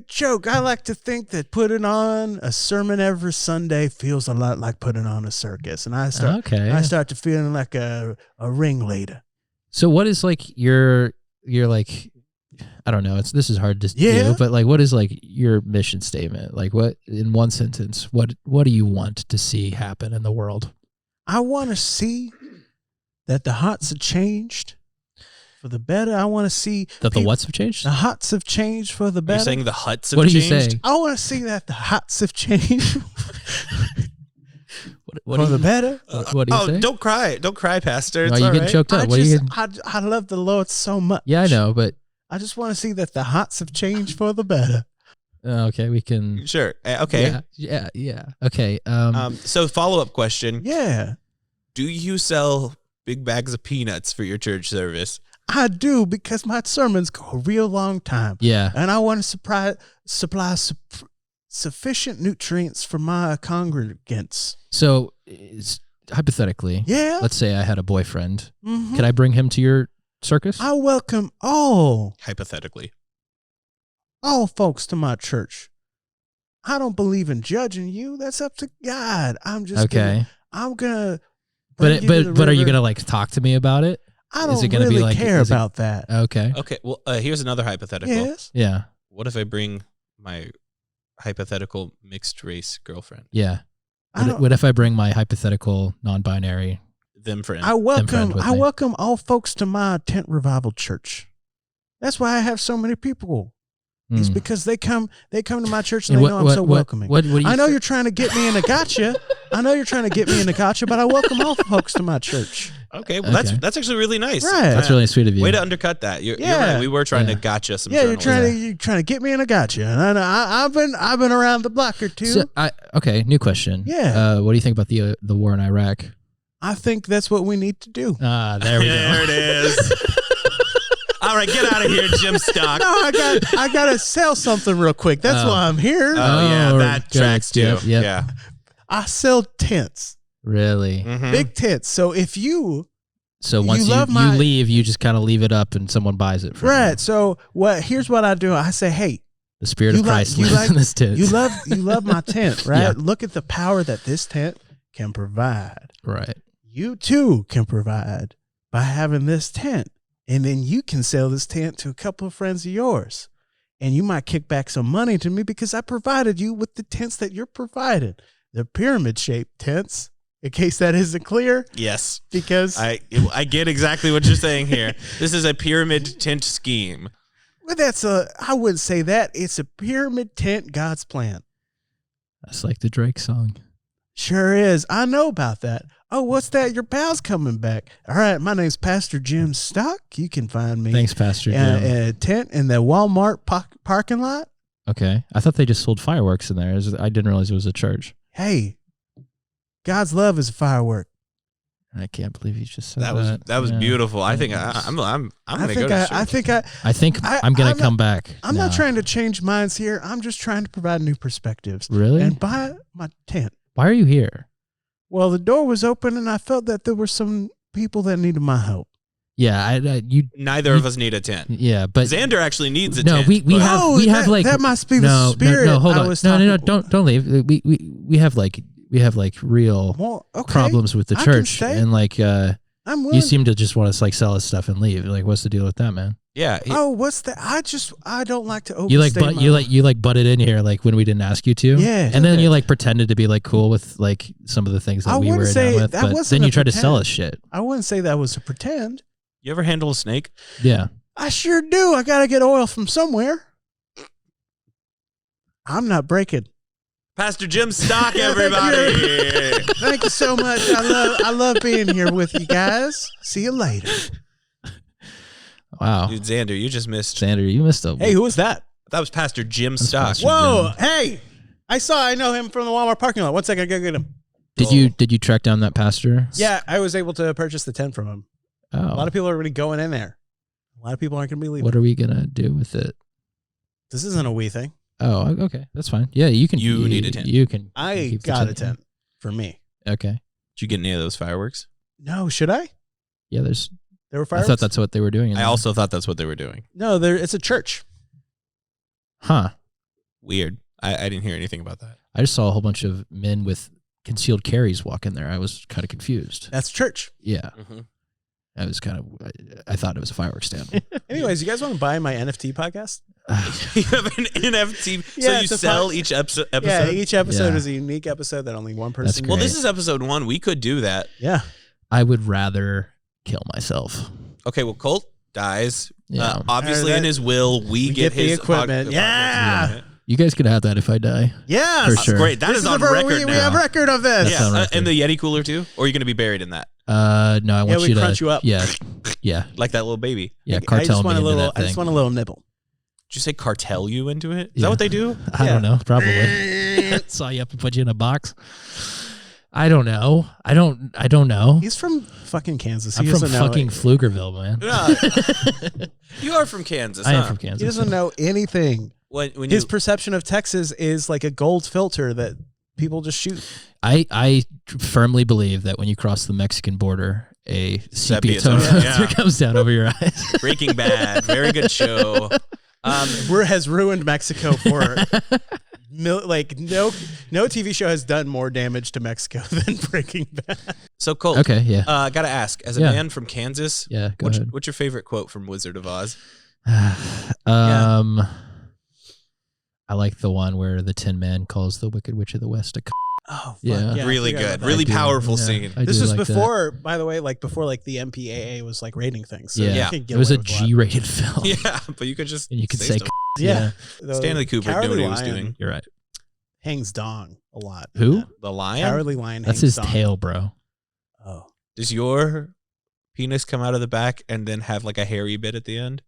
joke. I like to think that putting on a sermon every Sunday feels a lot like putting on a circus. And I start to feeling like a ringleader. So what is your I don't know, this is hard to do, but what is your mission statement? What, in one sentence, what do you want to see happen in the world? I want to see that the hearts have changed for the better. I want to see that the what's have changed? The hearts have changed for the better. You're saying the huts have changed? What are you saying? I want to see that the hearts have changed. What For do the you, better. what do you say? Don't cry, Pastor. It's Why are you all getting right. choked up? I love the Lord so much. Yeah, I know, but I just want to see that the hots have changed for the better. okay, we can. Sure. Okay. Yeah. Okay. So follow-up question. Yeah, Do you sell big bags of peanuts for your church service? I do, because my sermons go a real long time. Yeah. And I want to supply sufficient nutrients for my congregants. So, hypothetically, let's say I had a boyfriend. Mm-hmm. Could I bring him to your circus? I welcome all Hypothetically. folks to my church. I don't believe in judging you. That's up to God. I'm just okay. I'm gonna. But are you gonna like talk to me about it? I don't Is it gonna really be like, care about that. Okay. Okay. Well, here's another hypothetical. Yes. Yeah. What if I bring my hypothetical mixed race girlfriend? Yeah. What if I bring my hypothetical non-binary? Them friend. I welcome with me. welcome all folks to my tent revival church. That's why I have so many people. It's because they come to my church and they know I'm so welcoming. What do you I know you're trying to get me in a gotcha. I know you're trying to get me in a gotcha, but I welcome all folks to my church. Okay, well that's actually really nice. Right. That's really sweet of you. Way to undercut that. You're right. We were trying to gotcha some. Yeah, journalists. you're trying to get me in a gotcha, and I've been around the block or two. So, okay, new question. Yeah. What do you think about the war in Iraq? I think that's what we need to do. There we go. There it is. All right, get out of here, Jim Stock. No, I gotta sell something real quick. That's why I'm here. Oh yeah, that good. tracks too. Yep. Yeah. I sell tents, Really? Mhm. big tents. So if So once you leave, you just kind of leave it up and someone buys it. Right. So here's what I do. I say, hey, The Spirit of Christ lives in this tent. you love my tent, right? Yeah. Look at the power that this tent can provide. Right. You too can provide by having this tent. And then you can sell this tent to a couple of friends of yours. And you might kick back some money to me because I provided you with the tents that you're providing. The pyramid-shaped tents, in case that isn't clear. Yes. Because I get exactly what you're saying here. This is a pyramid tent scheme. well, I wouldn't say that. It's a pyramid tent, God's plan. That's like the Drake song. Sure is. I know about that. Oh, what's that? Your pal's coming back. All right, my name's Pastor Jim Stock. You can find me. Thanks, Pastor Jim. A tent in the Walmart parking lot. Okay. I thought they just sold fireworks in there. I didn't realize it was a church. Hey, God's love is a firework. I can't believe you just said That was beautiful. I think I'm gonna go to church. I think I'm gonna come back. I'm not trying to change minds here. I'm just trying to provide new perspectives. Really? And buy my tent. Why are you here? Well, the door was open, and I felt that there were some people that needed my help. Yeah, Neither of us need a tent. Yeah, but Xander actually needs a no. tent. We have like that must be the spirit. No, hold I on. was No, talking- don't leave. We have like real Well, okay. problems with the I can church, stay. and like I'm willing. you seem to just want us like sell us stuff and leave. Like, what's the deal with that, man? Yeah. What's that? I don't like to overstay. You butted in here like when we didn't ask you to. Yeah. And then you like pretended to be like cool with like some of the things that I we were wouldn't down say with, that but wasn't then a you tried to sell pretend. us shit. I wouldn't say that was a pretend. You ever handle a snake? Yeah. I sure do. I gotta get oil from somewhere. I'm not breaking. Pastor Jim Stock, everybody. Thank you so much. I love being here with you guys. See you later. Wow. Dude, Xander, you just missed. Xander, you missed a. Hey, who was that? That was Pastor Jim Stock. Pastor Whoa! Hey, I know him from the Walmart parking lot. 1 second, I gotta get him. Did you track down that pastor? Yeah, I was able to purchase the tent from him. Oh. A lot of people are already going in there. A lot of people aren't gonna be leaving. What are we gonna do with it? This isn't a we thing. Oh, okay, that's fine. Yeah, you can. You need a tent. You can. I keep the got a tent for me. Okay. Did you get any of those fireworks? No, should I? Yeah, There were I fireworks. thought that's what they were doing. I also thought that's what they were doing. No, it's a church. Huh. Weird. I didn't hear anything about that. I just saw a whole bunch of men with concealed carries walk in there. I was kind of confused. That's church. Yeah. Mm-hmm. I was kind of. I thought it was a fireworks stand. Anyways, you guys want to buy my NFT podcast? You have an NFT, so Yeah, you it's a sell each episode? Yeah, each episode Yeah. is a unique episode that only one That's person. Well, great. this is episode 1. We could do that. Yeah. I would rather kill myself. Okay, well, Colt dies. Yeah. Obviously, Or that- in his will, we get the his equipment. podcast Yeah. You guys can have that if I die. Yes. For sure. Great. That is on record we now. have record of this. Yeah. And the Yeti cooler too? Or are you going to be buried in that? No, I want we you to crunch you up. Yeah. Yeah. Like that little baby. Yeah. I Cartel just me want a into little. that I thing. just want a little nibble. Did you say cartel you into it? Is Yeah. that what they do? I don't know. Probably. Saw you up and put you in a box. I don't know. I don't know. He's from fucking Kansas. I'm He from doesn't know fucking Pflugerville, man. You are from Kansas, I am huh? from Kansas. He doesn't know anything. When His perception of Texas is like a gold filter that people just shoot. I firmly believe that when you cross the Mexican border, a sepia tone yeah. comes down over your eyes. Breaking Bad, very good show. Has ruined Mexico for like no TV show has done more damage to Mexico than Breaking Bad. So Colt, Okay, yeah. Gotta ask, as a Yeah. man from Kansas, Yeah, go ahead. what's your favorite quote from Wizard of Oz? I like the one where the Tin Man calls the Wicked Witch of the West a Oh, fuck. Yeah. Really I forgot good, about really I do, powerful yeah. scene. I This do was like that. before, by the way, before the MPAA was like rating things. So Yeah, you could get it was away a with lot. G-rated film. Yeah, but you could just And you could say, stuff. Yeah. The Stanley Kubrick knew Cowardly what he was Lion doing. You're right. Hangs dong a lot. in Who? that. The lion. Cowardly Lion. That's hangs his dong. tail, bro. Oh. Does your penis come out of the back and then have like a hairy bit at the end?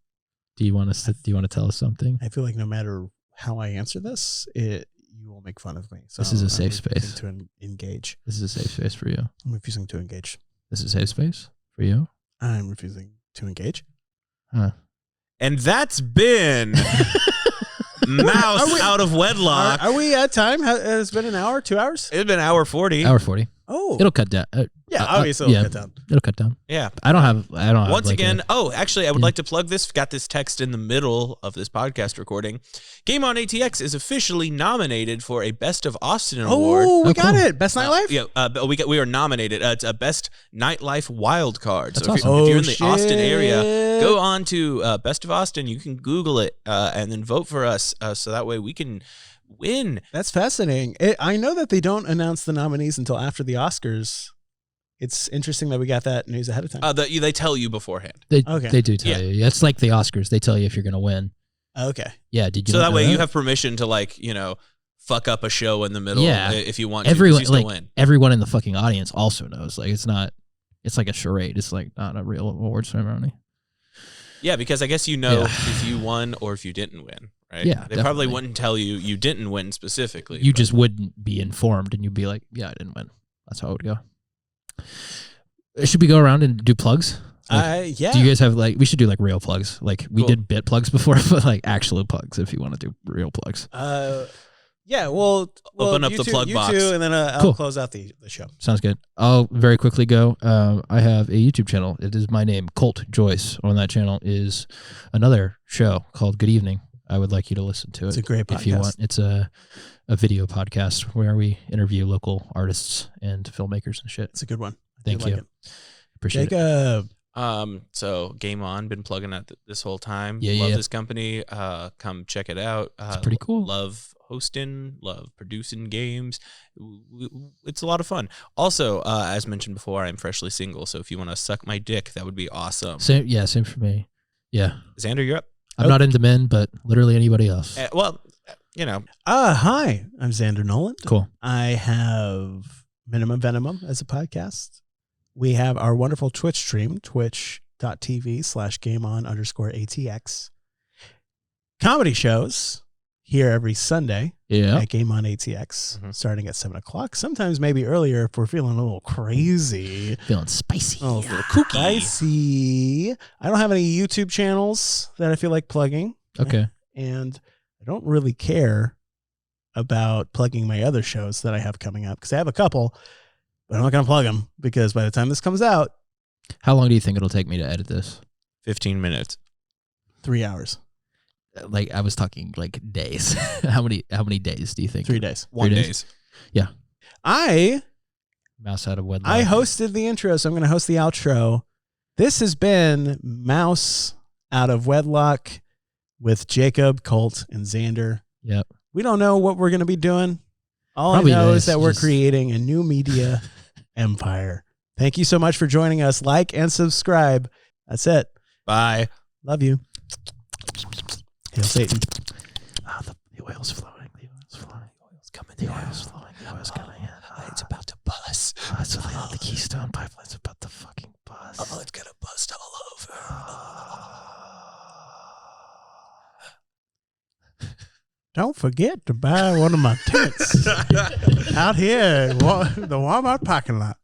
Do you want to tell us something? I feel like no matter how I answer this, you will make fun of me. So This is a I'm safe refusing space. to engage. This is a safe space for you. I'm refusing to engage. This is a safe space for you. I'm refusing to engage. Huh. And that's been Mouse Out of Wedlock. Are we at time? Has it been an hour? 2 hours? It's been hour 40. Hour 40. Oh. It'll cut down. Yeah, obviously it'll cut down. It'll cut down. Yeah. I don't have. Once like again, a- actually, I would Yeah. like to plug this. Got this text in the middle of this podcast recording. Game On ATX is officially nominated for a Best of Austin award. Oh, we Oh, got cool. it. Best nightlife? Yeah, we are nominated. It's a Best Nightlife Wild Card. That's So awesome. if you're in the Austin area, shit. go on to Best of Austin. You can Google it and then vote for us, so that way we can win. That's fascinating. I know that they don't announce the nominees until after the Oscars. It's interesting that we got that news ahead of time. They tell you beforehand. They Okay. they do tell Yeah. you. It's like the Oscars. They tell you if you're gonna win. Okay. Yeah. Did you? So not that know way you have permission to fuck up a show in the middle. Yeah. If you want. everyone to, 'cause you still like win. everyone in the fucking audience also knows. Like it's not. It's like a charade. It's like not a real award ceremony. Yeah, because I guess Yeah. if you won or if you didn't win, right? Yeah, They probably definitely. wouldn't tell you didn't win specifically. You but- just wouldn't be informed, and you'd be like, "Yeah, I didn't win." That's how it would go. Should we go around and do plugs? Yeah. Do you guys have we should do real plugs? Like we Cool. did bit plugs before, but actual plugs if you want to do real plugs. Yeah, we'll Open up you the two- plug you box. two, and then I'll Cool. close out the show. Sounds good. I'll very quickly go. I have a YouTube channel. It is my name, Colt Joyce. On that channel is another show called Good Evening. I would like you to listen to it. It's a great if you podcast. want. It's a video podcast where we interview local artists and filmmakers and shit. It's a good one. I Thank do like you. Appreciate it. Jacob. So Game On, been plugging that this whole time. Yeah, love yeah. this company. Come check it out. It's pretty cool. Love hosting, love producing games. It's a lot of fun. Also, as mentioned before, I'm freshly single, so if you want to suck my dick, that would be awesome. Same for me. Yeah. Xander, you're up. I'm not into men, but literally anybody else. Hi, I'm Xander Nolan. Cool. I have Minimum Venom as a podcast. We have our wonderful Twitch stream, twitch.tv/gameon_ATX. Comedy shows here every Sunday Yeah. at Game On ATX, Mhm. starting at 7 o'clock. Sometimes maybe earlier if we're feeling a little crazy. Feeling spicy. A little kooky. Spicy. I don't have any YouTube channels that I feel like plugging. Okay. And I don't really care about plugging my other shows that I have coming up because I have a couple, but I'm not going to plug them because by the time this comes out, How long do you think it'll take me to edit this? 15 minutes. 3 hours, I was talking days. How many days do you think? 3 days. 1 days? days. Yeah. I Mouse Out of Wedlock. hosted the intro, so I'm going to host the outro. This has been Mouse Out of Wedlock with Jacob, Colt, and Xander. Yep. We don't know what we're going to be doing. All Probably I know this, is that we're just- creating a new media empire. Thank you so much for joining us. Like and subscribe. That's it. Bye. Love you. Hail Satan. The oil's flowing. Sound pipeline's about the fucking bust. Oh, it's gonna bust all over. Don't forget to buy one of my tents out here at the Walmart parking lot.